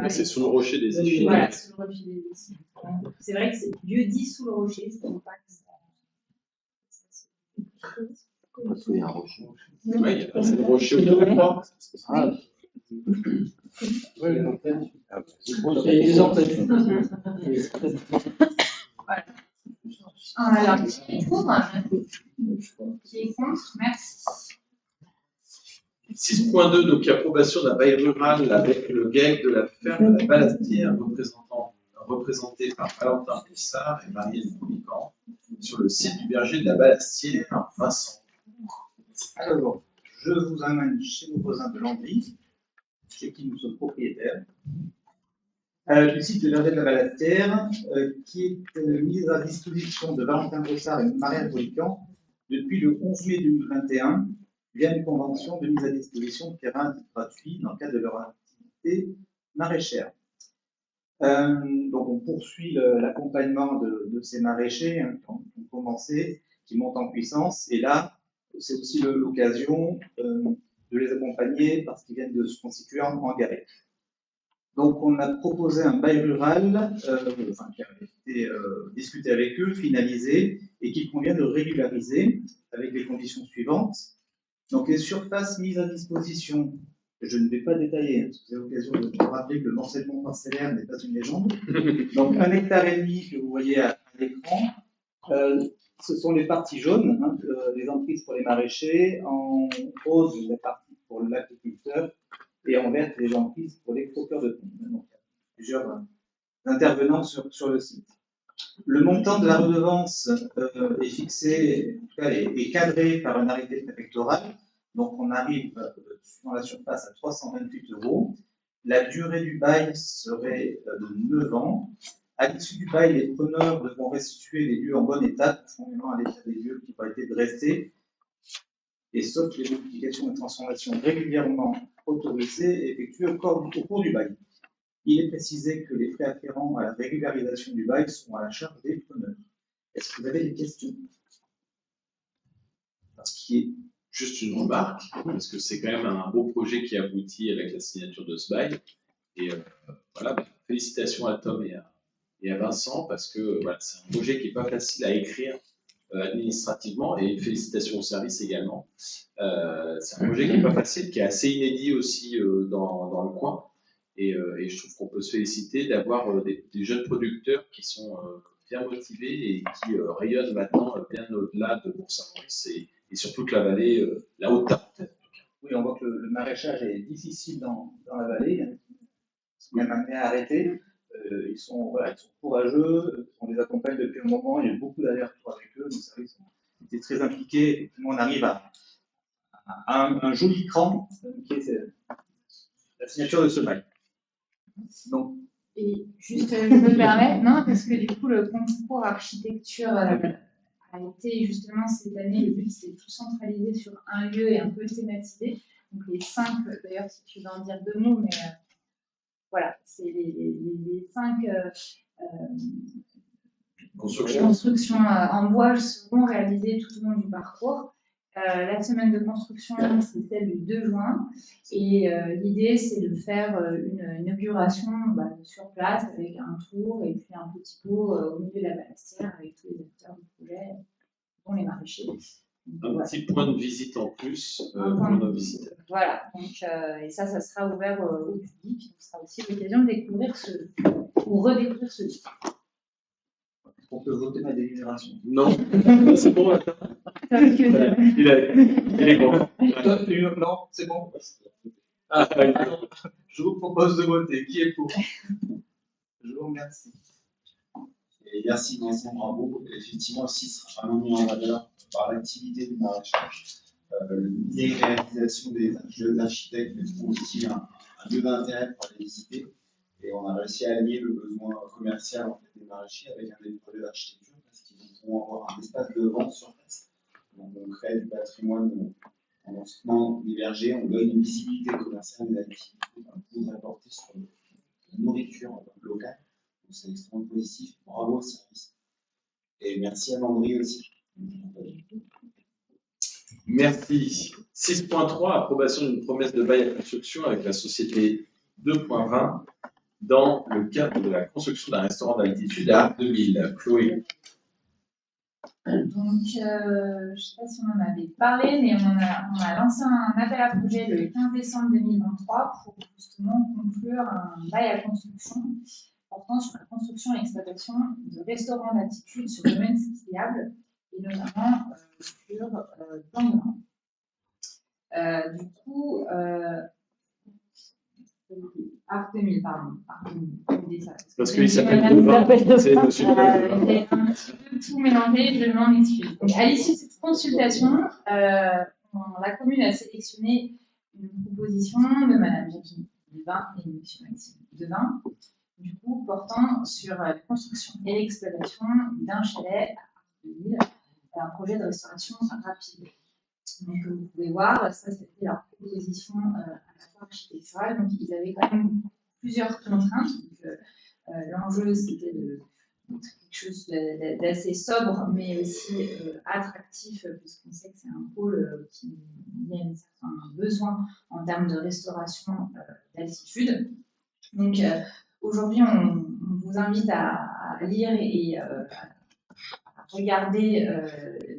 C'est sous le rocher des Échines.
Voilà, sous le rocher des Échines. C'est vrai que c'est lieu dit sous le rocher, c'est pas que ça.
Parce qu'il y a un rocher.
Oui, c'est le rocher autour de moi.
Ah,
Et les antennes.
Voilà. Alors, qui est pour? Qui est contre? Merci.
6.2, donc approbation d'un bail rural avec le GEC de la ferme de la Balastière, représenté par Valentin Pessard et Marielle Poulican, sur le site du berger de la Balastière, Vincent.
Alors, je vous amène chez nos voisins de Landry, chez qui nous sommes propriétaires, du site de berger de la Balastière, qui est mise à disposition de Valentin Pessard et Marielle Poulican depuis le 11 mai 2021, via une convention de mise à disposition de terrains gratuits dans le cadre de leur activité maraîchère. Donc on poursuit l'accompagnement de ces maraîchers qui ont commencé, qui montent en puissance, et là c'est aussi l'occasion de les accompagner parce qu'ils viennent de se constituer en GAEC. Donc on a proposé un bail rural qui a été discuté avec eux, finalisé, et qu'il convient de régulariser avec les conditions suivantes. Donc les surfaces mises à disposition, je ne vais pas détailler, parce que c'est l'occasion de vous rappeler que le morcellement parcellaire n'est pas une légende. Donc 1,5 hectare que vous voyez à l'écran, ce sont les parties jaunes, les emprises pour les maraîchers, en rose les parties pour l'agriculteur, et en vert les emprises pour les croqueurs de thon. Donc il y a plusieurs intervenants sur le site. Le montant de la redevance est fixé, en tout cas est cadré par un arrêté préfectoral. Donc on arrive sur la surface à 328 €. La durée du bail serait de 9 ans. À l'issue du bail, les preneurs devront restituer les lieux en bon état, conformément à l'état des lieux qui ont été dressés, et sauf les modifications et transformations régulièrement autorisées effectuées au cours du bail. Il est précisé que les frais afférents à la régularisation du bail sont à la charge des preneurs. Est-ce que vous avez des questions?
Ce qui est juste une remarque, parce que c'est quand même un beau projet qui aboutit avec la signature de ce bail. Et voilà, félicitations à Tom et à Vincent, parce que voilà, c'est un projet qui n'est pas facile à écrire administrativement, et félicitations au service également. C'est un projet qui n'est pas facile, qui est assez inédit aussi dans le coin, et je trouve qu'on peut se féliciter d'avoir des jeunes producteurs qui sont bien motivés et qui rayonnent maintenant bien au-delà de Bourg-Saint-Maurice et sur toute la vallée, la Haute-Tarentaine.
Oui, on voit que le maraîchage est difficile dans la vallée. Ils sont même amenés à arrêter. Ils sont courageux, on les accompagne depuis un moment, il y a eu beaucoup d'allers-retours avec eux, ils étaient très impliqués. Effectivement, on arrive à un joli cran qui est la signature de ce bail. Donc,
et juste, je me permets, non, parce que du coup, le concours architecture a été justement cette année, le but c'est tout centralisé sur un lieu et un peu thématisé. Donc les 5, d'ailleurs, si tu veux en dire 2 mots, mais voilà, c'est les 5 constructions en bois seront réalisées tout au long du parcours. La semaine de construction, c'est celle du 2 juin. Et l'idée, c'est de faire une inauguration sur place avec un tour et puis un petit pot au milieu de la balastière avec tous les acteurs du projet, dont les maraîchers.
Un petit point de visite en plus pour nos visiteurs.
Voilà, donc, et ça sera ouvert au public. Ce sera aussi l'occasion de découvrir ou redécouvrir ce livre.
on peut voter ma délibération.
Non, c'est bon. Il est bon.
Non, c'est bon. Je vous propose de voter. Qui est pour? Je vous remercie.
Et merci Vincent, bravo. Effectivement, aussi, ce sera vraiment mis en valeur par l'activité du maraîchage. Les réalisations des jeunes architectes, mais trouve aussi un lieu d'intérêt pour aller visiter. Et on a réussi à allier le besoin commercial en fait, des maraîchers avec un des projets d'architecture parce qu'ils vont avoir un espace de vente sur place. Donc on crée du patrimoine en lancement des vergers, on donne une visibilité commerciale des activités qu'on peut apporter sur la nourriture locale. Donc c'est extrêmement positif. Bravo au service. Et merci à Landry aussi.
Merci. 6.3, approbation d'une promesse de bail à construction avec la société 2.20 dans le cadre de la construction d'un restaurant d'altitude à 2000. Chloé.
Donc, je ne sais pas si on en avait parlé, mais on a lancé un appel à projet le 15 décembre 2023 pour justement conclure un bail à construction portant sur la construction et exploitation de restaurants d'altitude sur le domaine skiable et notamment sur Planguerin. Du coup, Art 2000, pardon.
Parce qu'il s'appelle Bouvin, c'est monsieur
j'ai un petit peu tout mélangé, je m'en excuse. Donc, à l'issue de cette consultation, la commune a sélectionné une proposition de Mme Jacqueline Devin et M. Maxime Devin, du coup, portant sur la construction et l'exploitation d'un chalet à 2000, un projet de restauration rapide. Donc, vous pouvez voir, ça c'était leur proposition à la fois architecturale. Donc, ils avaient quand même plusieurs contraintes. L'enjeu, c'était de quelque chose d'assez sobre, mais aussi attractif, puisqu'on sait que c'est un pôle qui a un certain besoin en termes de restauration d'altitude. Donc, aujourd'hui, on vous invite à lire et à regarder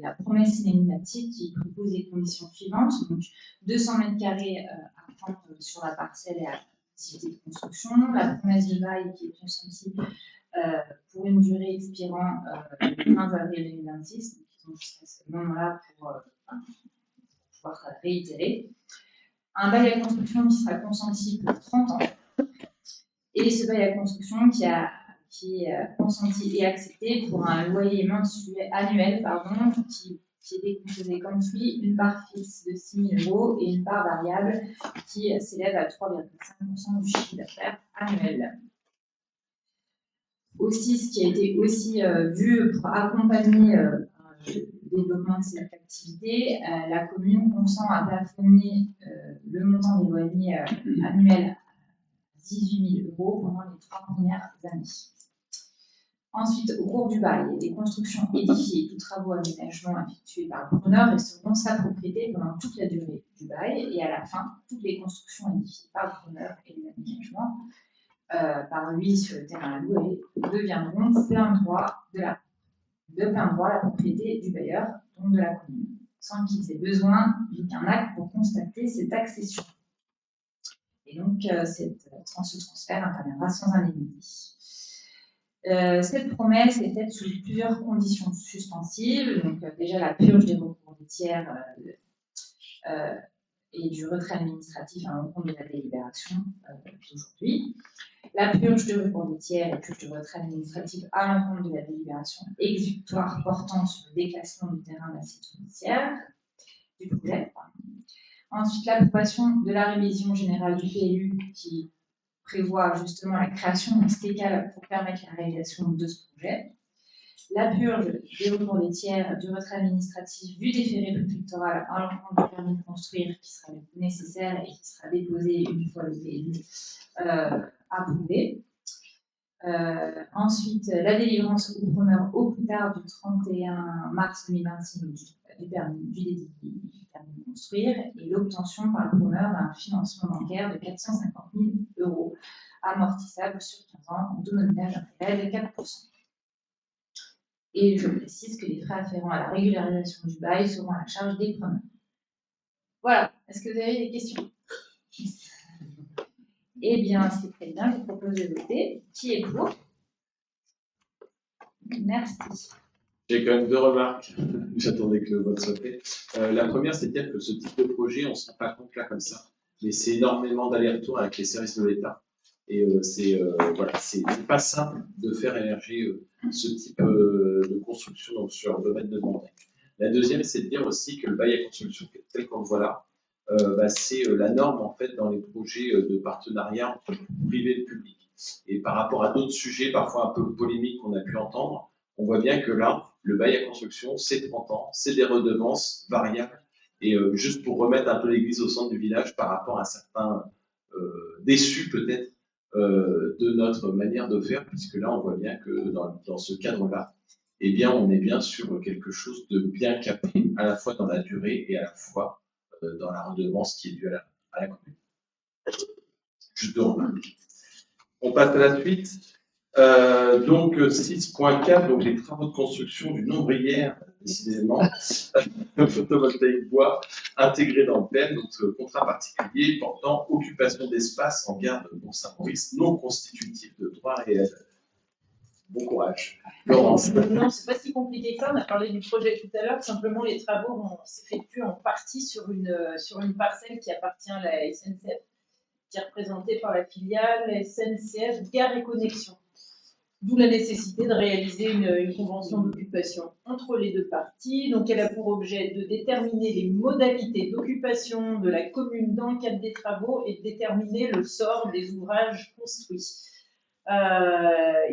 la promesse cinématique qui propose les conditions suivantes. Donc, 200 mètres carrés à prendre sur la parcelle et à l'activité de construction. La promesse de bail qui est consentie pour une durée expirant le 15 avril 2026. Donc, ils ont jusqu'à ce moment-là pour pouvoir réitérer. Un bail à construction qui sera consenti pour 30 ans. Et ce bail à construction qui est consenti et accepté pour un loyer annuel qui est décomposé comme suit, une part fixe de 6 000 € et une part variable qui s'élève à 3,5% du chiffre d'affaires annuel. Aussi, ce qui a été aussi vu pour accompagner le développement de cette activité, la commune consent à plafonner le montant des loyers annuels 18 000 € pendant les 3 premières années. Ensuite, au cours du bail, les constructions édifiées et tous travaux aménagements effectués par le preneur resteront sa propriété pendant toute la durée du bail et à la fin, toutes les constructions édifiées par le preneur et les aménagements par lui sur le terrain loué deviendront plein droit de la. de plein droit la propriété du bailleur, donc de la commune, sans qu'ils aient besoin d'aucun acte pour constater cette accession. Et donc, ce transfert interviendra sans indemnité. Cette promesse est faite sous plusieurs conditions suspensives. Donc, déjà, la purge des recours des tiers et du retrait administratif à l'encontre de la délibération d'aujourd'hui. La purge de recours des tiers et purge de retrait administratif à l'encontre de la délibération exécutoire portant sur le déclassement du terrain d'assiette judiciaire du projet. Ensuite, l'approbation de la révision générale du PLU qui prévoit justement la création d'un STECAL pour permettre la réalisation de ce projet. La purge des recours des tiers, du retrait administratif, du déféré préfectoral à l'encontre du permis de construire qui sera nécessaire et qui sera déposé une fois le PLU approuvé. Ensuite, la délivrance au preneur au plus tard du 31 mars 2026 du permis de construire et l'obtention par le preneur d'un financement bancaire de 450 000 € amortissable sur 15 ans, de nominage d'intérêt de 4%. Et je précise que les frais afférents à la régularisation du bail seront à la charge des preneurs. Voilà. Est-ce que vous avez des questions? Eh bien, c'est très bien. Je vous propose de voter. Qui est pour? Merci.
J'ai quand même deux remarques. J'attendais que le vote soit fait. La première, c'est peut-être que ce type de projet, on ne se rend pas compte là comme ça, mais c'est énormément d'allers-retours avec les services de l'État. Et c'est pas simple de faire émerger ce type de construction donc, sur le domaine de Montagne. La deuxième, c'est de dire aussi que le bail à construction tel qu'on le voit là, c'est la norme en fait dans les projets de partenariat entre privé et public. Et par rapport à d'autres sujets, parfois un peu polémiques qu'on a pu entendre, on voit bien que là, le bail à construction, c'est 30 ans, c'est des redevances variables. Et juste pour remettre un peu l'église au centre du village par rapport à certains déçus peut-être de notre manière de faire, puisque là, on voit bien que dans ce cadre-là, eh bien, on est bien sur quelque chose de bien capé, à la fois dans la durée et à la fois dans la redevance qui est due à la commune. Juste deux remarques. On passe à la suite. Donc 6.4, donc les travaux de construction d'une ombrière, décidément, photovoltaïque bois, intégré dans le thème, donc ce contrat particulier portant occupation d'espace en gare de Bourg-Saint-Maurice, non constitutif de droit réel. Bon courage. Laurence.
Non, c'est pas si compliqué que ça. On a parlé du projet tout à l'heure. Simplement, les travaux s'effectuent en partie sur une parcelle qui appartient à la SNCF, qui est représentée par la filiale SNCF Gare et Connexion. D'où la nécessité de réaliser une convention d'occupation entre les deux parties. Donc, elle a pour objet de déterminer les modalités d'occupation de la commune dans le cadre des travaux et de déterminer le sort des ouvrages construits.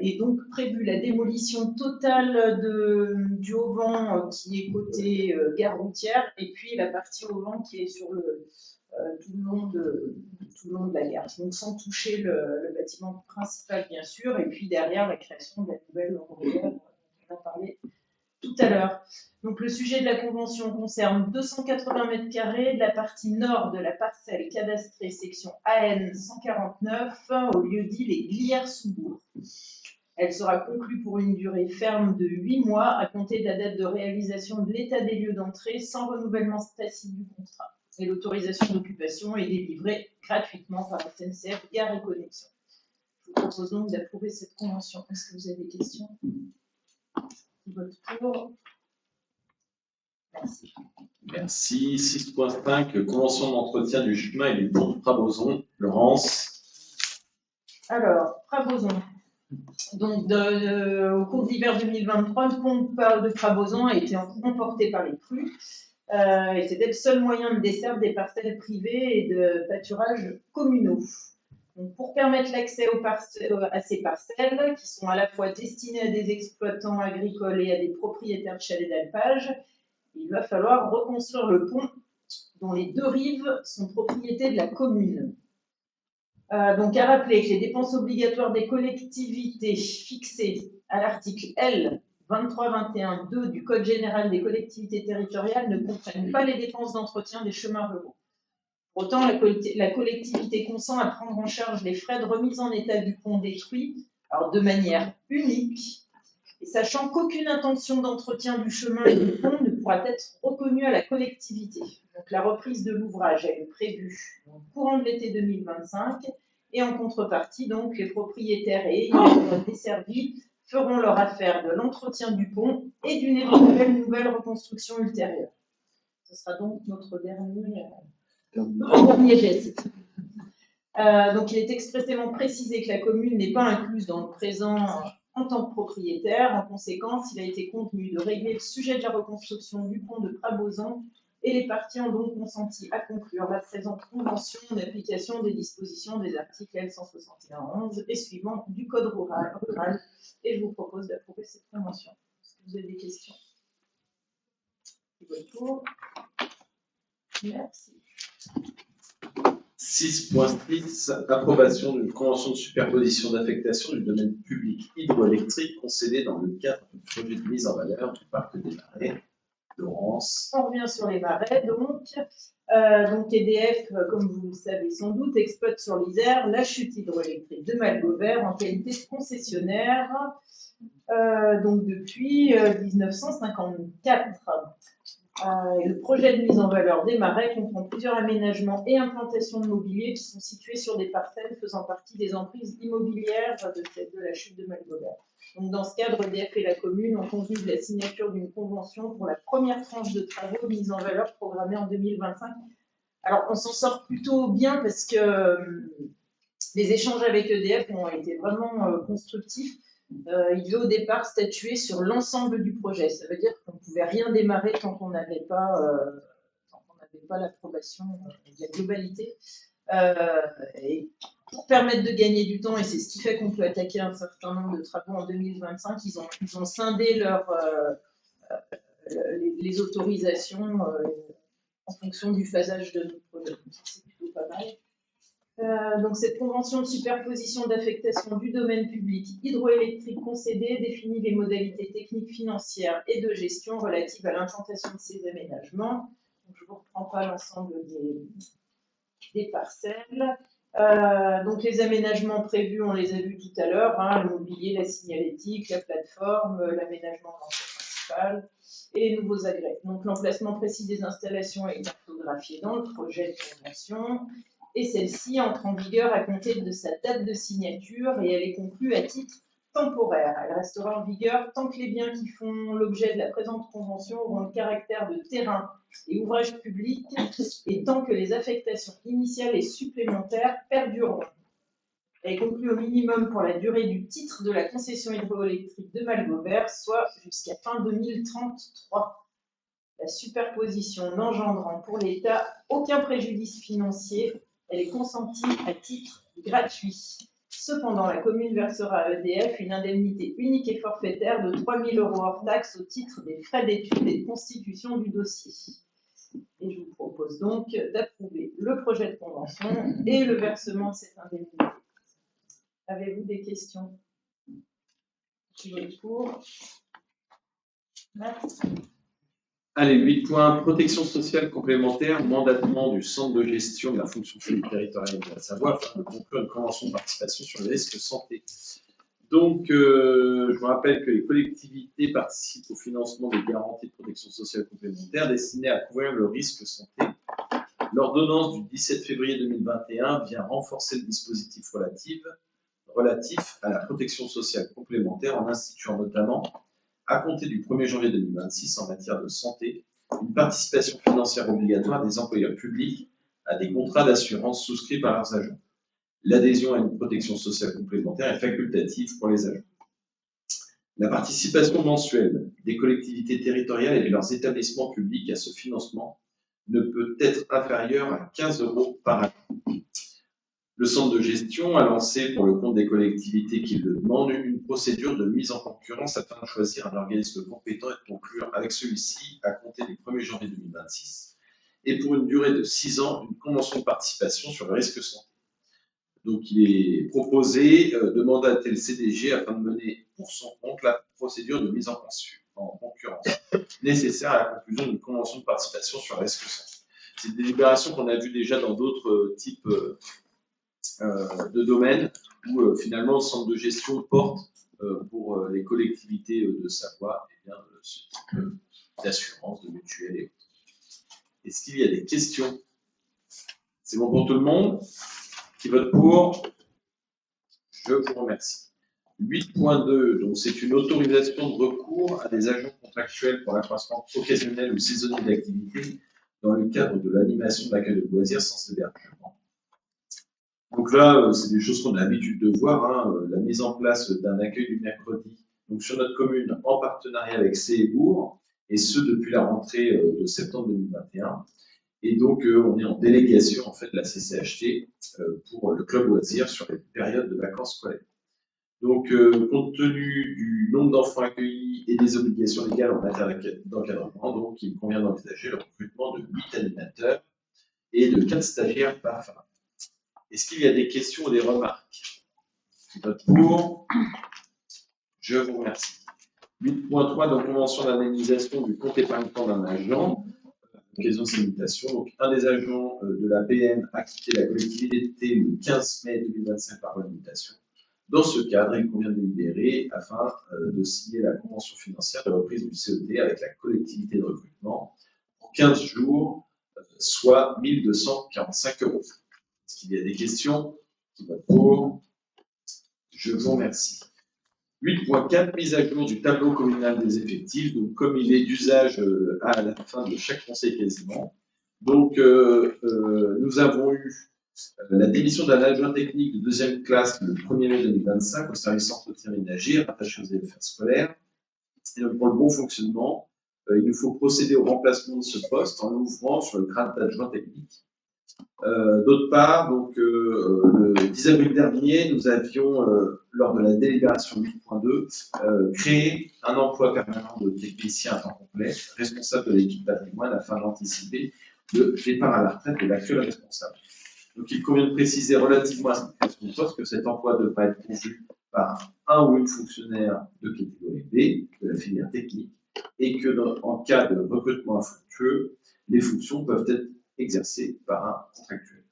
Et donc prévu la démolition totale du auvent qui est côté gare routière et puis la partie auvent qui est sur tout le long de la gare. Donc sans toucher le bâtiment principal bien sûr et puis derrière la création de la nouvelle ombrière dont on a parlé tout à l'heure. Donc le sujet de la convention concerne 280 m² de la partie nord de la parcelle cadastrée section AN 149 au lieu dit les Glières-sous-Bourg. Elle sera conclue pour une durée ferme de 8 mois à compter de la date de réalisation de l'état des lieux d'entrée sans renouvellement tacite du contrat. Et l'autorisation d'occupation est délivrée gratuitement par la SNCF Gare et Connexion. Je vous propose donc d'approuver cette convention. Est-ce que vous avez des questions? Vote pour. Merci.
Merci. 6.5, convention d'entretien du chemin et du pont de Trabozon. Laurence.
Alors, Trabozon. Donc, au cours de l'hiver 2023, le pont de Trabozon a été emporté par les crues. Et c'était le seul moyen de desserte des parcelles privées et de pâturages communaux. Donc, pour permettre l'accès à ces parcelles, qui sont à la fois destinées à des exploitants agricoles et à des propriétaires de chalets d'alpage, il va falloir reconstruire le pont dont les deux rives sont propriété de la commune. Donc, à rappeler que les dépenses obligatoires des collectivités fixées à l'article L. 2321-2 du Code général des collectivités territoriales ne comprennent pas les dépenses d'entretien des chemins ruraux. Pourtant, la collectivité consent à prendre en charge les frais de remise en état du pont détruit, alors de manière unique, Et sachant qu'aucune intention d'entretien du chemin et du pont ne pourra être reconnue à la collectivité. Donc la reprise de l'ouvrage est prévue au courant de l'été 2025 et en contrepartie, donc, les propriétaires et ayants desservis feront leur affaire de l'entretien du pont et d'une éventuelle nouvelle reconstruction ultérieure. Ce sera donc notre dernier geste. Donc il est expressément précisé que la commune n'est pas incluse dans le présent en tant que propriétaire. En conséquence, il a été convenu de régler le sujet de la reconstruction du pont de Prabozan et les parties ont donc consenti à conclure la présente convention en application des dispositions des articles L161-11 et suivants du Code rural. Et je vous propose d'approuver cette convention. Est-ce que vous avez des questions? Merci.
6.6, approbation d'une convention de superposition d'affectation du domaine public hydroélectrique concédé dans le cadre du projet de mise en valeur du parc des Marais. Laurence.
On revient sur les marais, donc. EDF, comme vous le savez sans doute, exploite sur l'Isère la chute hydroélectrique de Malgovert en qualité de concessionnaire, donc depuis 1954. Le projet de mise en valeur des marais comprend plusieurs aménagements et implantations de mobilier qui sont situés sur des parcelles faisant partie des emprises immobilières de la chute de Malgovert. Donc, dans ce cadre, EDF et la commune ont convenu de la signature d'une convention pour la première tranche de travaux de mise en valeur programmée en 2025. Alors, on s'en sort plutôt bien parce que les échanges avec EDF ont été vraiment constructifs. Il devait au départ statuer sur l'ensemble du projet. Ça veut dire qu'on ne pouvait rien démarrer tant qu'on n'avait pas l'approbation de la globalité. Et pour permettre de gagner du temps, et c'est ce qui fait qu'on peut attaquer un certain nombre de travaux en 2025, ils ont scindé les autorisations en fonction du phasage de notre projet. C'est plutôt pas mal. Donc cette convention de superposition d'affectation du domaine public hydroélectrique concédé définit les modalités techniques, financières et de gestion relatives à l'implantation de ces aménagements. Donc, je ne vous reprends pas l'ensemble des parcelles. Donc les aménagements prévus, on les a vus tout à l'heure, le mobilier, la signalétique, la plateforme, l'aménagement principal et les nouveaux agrès. Donc l'emplacement précis des installations est cartographié dans le projet de convention. Et celle-ci entre en vigueur à compter de sa date de signature et elle est conclue à titre temporaire. Elle restera en vigueur tant que les biens qui font l'objet de la présente convention auront le caractère de terrain et ouvrage public et tant que les affectations initiales et supplémentaires perdureront. Elle est conclue au minimum pour la durée du titre de la concession hydroélectrique de Malgovert, soit jusqu'à fin 2033. La superposition n'engendrant pour l'État aucun préjudice financier. Elle est consentie à titre gratuit. Cependant, la commune versera à EDF une indemnité unique et forfaitaire de 3 000 € hors taxe au titre des frais d'étude et de constitution du dossier. Et je vous propose donc d'approuver le projet de convention et le versement de cette indemnité. Avez-vous des questions? Qui vote pour? Merci.
Allez, 8 points. Protection sociale complémentaire, mandatement du centre de gestion de la fonction publique territoriale de la Savoie afin de conclure une convention de participation sur les risques santé. Donc, je vous rappelle que les collectivités participent au financement des garanties de protection sociale complémentaire destinées à couvrir le risque santé. L'ordonnance du 17 février 2021 vient renforcer le dispositif relatif à la protection sociale complémentaire en instituant notamment, à compter du 1er janvier 2026 en matière de santé, une participation financière obligatoire des employeurs publics à des contrats d'assurance souscrits par leurs agents. L'adhésion à une protection sociale complémentaire est facultative pour les agents. La participation mensuelle des collectivités territoriales et de leurs établissements publics à ce financement ne peut être inférieure à 15 € par an. Le centre de gestion a lancé, pour le compte des collectivités qui le demandent, une procédure de mise en concurrence afin de choisir un organisme compétent et de conclure avec celui-ci à compter du 1er janvier 2026 et pour une durée de 6 ans, une convention de participation sur le risque santé. Donc, il est proposé de mandater le CDG afin de mener pour son compte la procédure de mise en concurrence nécessaire à la conclusion d'une convention de participation sur le risque santé. C'est une délibération qu'on a vue déjà dans d'autres types de domaines où finalement le centre de gestion porte pour les collectivités de Savoie, eh bien, ce type d'assurance, de mutuelle et autres. Est-ce qu'il y a des questions? C'est bon pour tout le monde? Qui vote pour? Je vous remercie. 8.2, donc c'est une autorisation de recours à des agents contractuels pour l'accroissement occasionnel ou saisonnier d'activité dans le cadre de l'animation de l'accueil de loisirs sans hébergement. Donc là, c'est des choses qu'on a l'habitude de voir, hein, la mise en place d'un accueil du mercredi donc sur notre commune en partenariat avec Cébourg, et ce depuis la rentrée de septembre 2021. Et donc, on est en délégation en fait de la CCHT pour le club loisir sur les périodes de vacances scolaires. Donc, compte tenu du nombre d'enfants accueillis et des obligations légales en matière d'encadrement, donc il convient d'envisager le recrutement de 8 animateurs et de 15 stagiaires par femme. Est-ce qu'il y a des questions ou des remarques? Vote pour. Je vous remercie. 8.3, donc convention d'indemnisation du compte épargne-temps d'un agent, occasion de ces mutations. Donc, un des agents de la PM a quitté la collectivité le 15 mai 2025 par voie de mutation. Dans ce cadre, il convient de délibérer afin de signer la convention financière de reprise du CET avec la collectivité de recrutement pour 15 jours, soit 1 245 €. Est-ce qu'il y a des questions? Qui vote pour? Je vous remercie. 8.4, mise à jour du tableau communal des effectifs, donc comme il est d'usage à la fin de chaque conseil quasiment. Donc, nous avons eu la démission d'un adjoint technique de 2e classe le 1er mai 2025 au service entretien ménager rattaché aux affaires scolaires. Et donc, pour le bon fonctionnement, il nous faut procéder au remplacement de ce poste en l'ouvrant sur le grade d'adjoint technique. D'autre part, donc, le 10 avril dernier, nous avions, lors de la délibération 8.2, créé un emploi permanent de technicien à temps complet, responsable de l'équipe patrimoine, afin d'anticiper le départ à la retraite de l'actuel responsable. Donc, il convient de préciser relativement à cette création de poste que cet emploi devra être pourvu par un ou une fonctionnaire de catégorie B, de la filière technique, et que, en cas de recrutement infructueux, les fonctions peuvent être exercées par un contractuel.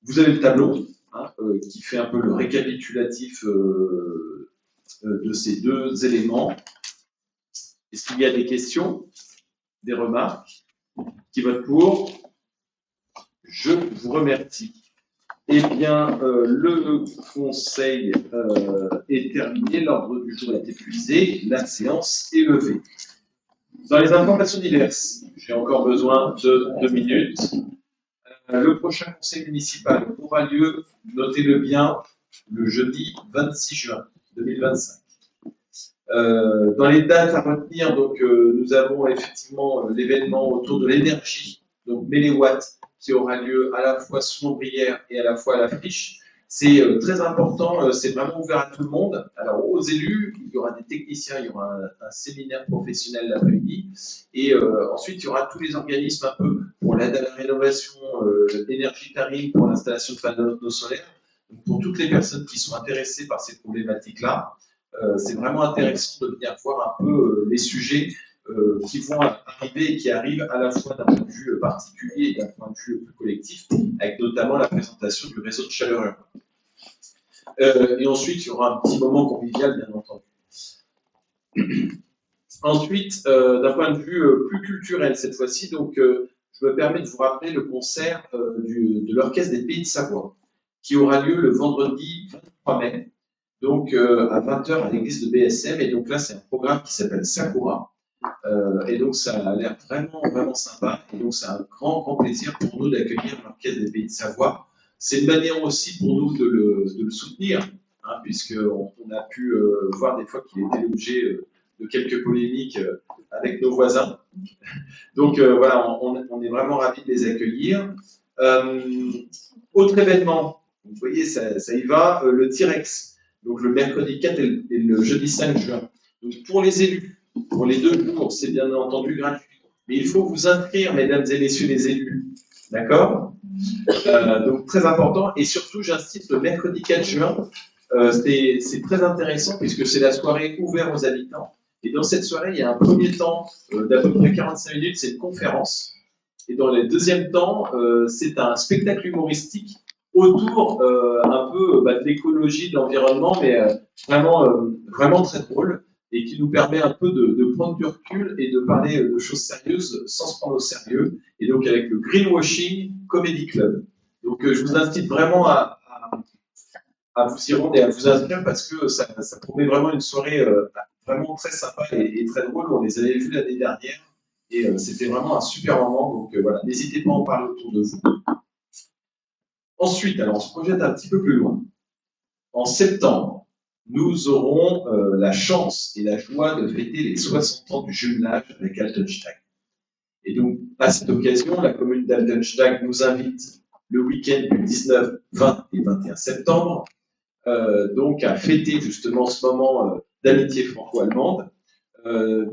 Vous avez le tableau hein, qui fait un peu le récapitulatif de ces deux éléments. Est-ce qu'il y a des questions, des remarques? Qui vote pour? Je vous remercie. Eh bien, le conseil est terminé, l'ordre du jour est épuisé, la séance est levée. Dans les informations diverses, j'ai encore besoin de 2 minutes. Le prochain conseil municipal aura lieu, notez-le bien, le jeudi 26 juin 2025. Dans les dates à retenir, donc, nous avons effectivement l'événement autour de l'énergie, donc Méléwatt, qui aura lieu à la fois sous Montbrière et à la fois à la Friche. C'est très important, c'est vraiment ouvert à tout le monde. Alors, aux élus, il y aura des techniciens, il y aura un séminaire professionnel l'après-midi. Et ensuite, il y aura tous les organismes un peu pour l'aide à la rénovation, l'énergie tarif, pour l'installation de panneaux solaires. Donc, pour toutes les personnes qui sont intéressées par ces problématiques-là, c'est vraiment intéressant de venir voir un peu les sujets qui vont arriver et qui arrivent à la fois d'un point de vue particulier et d'un point de vue plus collectif, avec notamment la présentation du réseau de chaleur urbain. Et ensuite, il y aura un petit moment convivial, bien entendu. Ensuite, d'un point de vue plus culturel cette fois-ci, donc, je me permets de vous rappeler le concert de l'Orchestre des Pays de Savoie, qui aura lieu le vendredi 23 mai, donc à 20h à l'église de BSM. Et donc là, c'est un programme qui s'appelle Sakura. Et donc, ça a l'air vraiment, vraiment sympa. Et donc, c'est un grand, grand plaisir pour nous d'accueillir l'Orchestre des Pays de Savoie. C'est une manière aussi pour nous de le soutenir, hein, puisqu'on a pu voir des fois qu'il était l'objet de quelques polémiques avec nos voisins. Donc, voilà, on est vraiment ravis de les accueillir. Autre événement, vous voyez, ça y va, le T-Rex, donc le mercredi 4 et le jeudi 5 juin. Donc, pour les élus, pour les 2 jours, c'est bien entendu gratuit. Mais il faut vous inscrire, mesdames et messieurs les élus. D'accord? Donc, très important. Et surtout, j'insiste, le mercredi 4 juin, c'est très intéressant puisque c'est la soirée ouverte aux habitants. Et dans cette soirée, il y a un premier temps d'à peu près 45 minutes, c'est une conférence. Et dans le deuxième temps, c'est un spectacle humoristique autour un peu de l'écologie, de l'environnement, mais vraiment très drôle, et qui nous permet un peu de prendre du recul et de parler de choses sérieuses sans se prendre au sérieux, et donc avec le Greenwashing Comedy Club. Donc je vous invite vraiment à vous y rendre et à vous inscrire parce que ça promet vraiment une soirée vraiment très sympa et très drôle. On les avait vus l'année dernière et c'était vraiment un super moment. Donc voilà, n'hésitez pas à en parler autour de vous. Ensuite, alors on se projette un petit peu plus loin. En septembre, nous aurons la chance et la joie de fêter les 60 ans du jumelage avec Altensteig. Et donc, à cette occasion, la commune d'Altensteig nous invite le week-end du 19, 20 et 21 septembre donc à fêter justement ce moment d'amitié franco-allemande.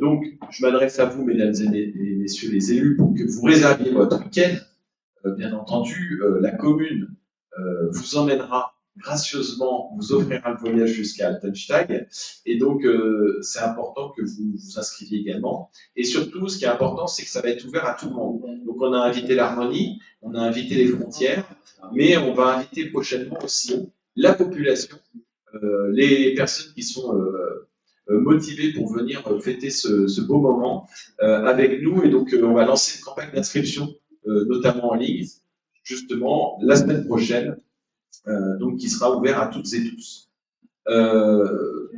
Donc, je m'adresse à vous, mesdames et messieurs les élus, pour que vous réserviez votre week-end. Bien entendu, la commune vous emmènera gracieusement, vous offrira le voyage jusqu'à Altensteig. Et donc, c'est important que vous vous inscriviez également. Et surtout, ce qui est important, c'est que ça va être ouvert à tout le monde. Donc, on a invité l'Harmonie, on a invité les frontières, mais on va inviter prochainement aussi la population, les personnes qui sont motivées pour venir fêter ce beau moment avec nous. Et donc, on va lancer une campagne d'inscription, notamment en ligne, justement, la semaine prochaine, donc qui sera ouvert à toutes et tous.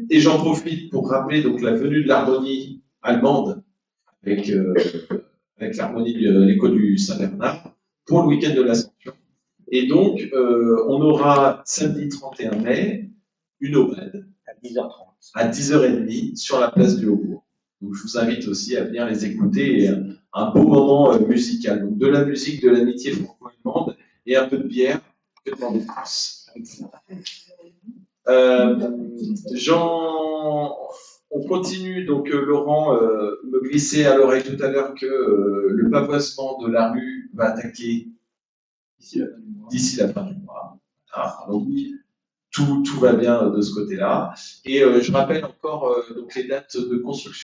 Et j'en profite pour rappeler donc la venue de l'harmonie allemande avec l'harmonie de l'école du Saint-Bernard pour le week-end de l'Ascension. Et donc, on aura samedi 31 mai une aubade
À 10h30.
à 10h30 sur la place du Haut-Bourg. Donc, je vous invite aussi à venir les écouter et un beau moment musical. Donc, de la musique, de l'amitié franco-allemande et un peu de bière. Que demander de plus? On continue, donc Laurent me glissait à l'oreille tout à l'heure que le pavoisement de la rue va attaquer d'ici la fin du mois. Ah, donc, tout va bien de ce côté-là. Et je rappelle encore donc les dates de construction.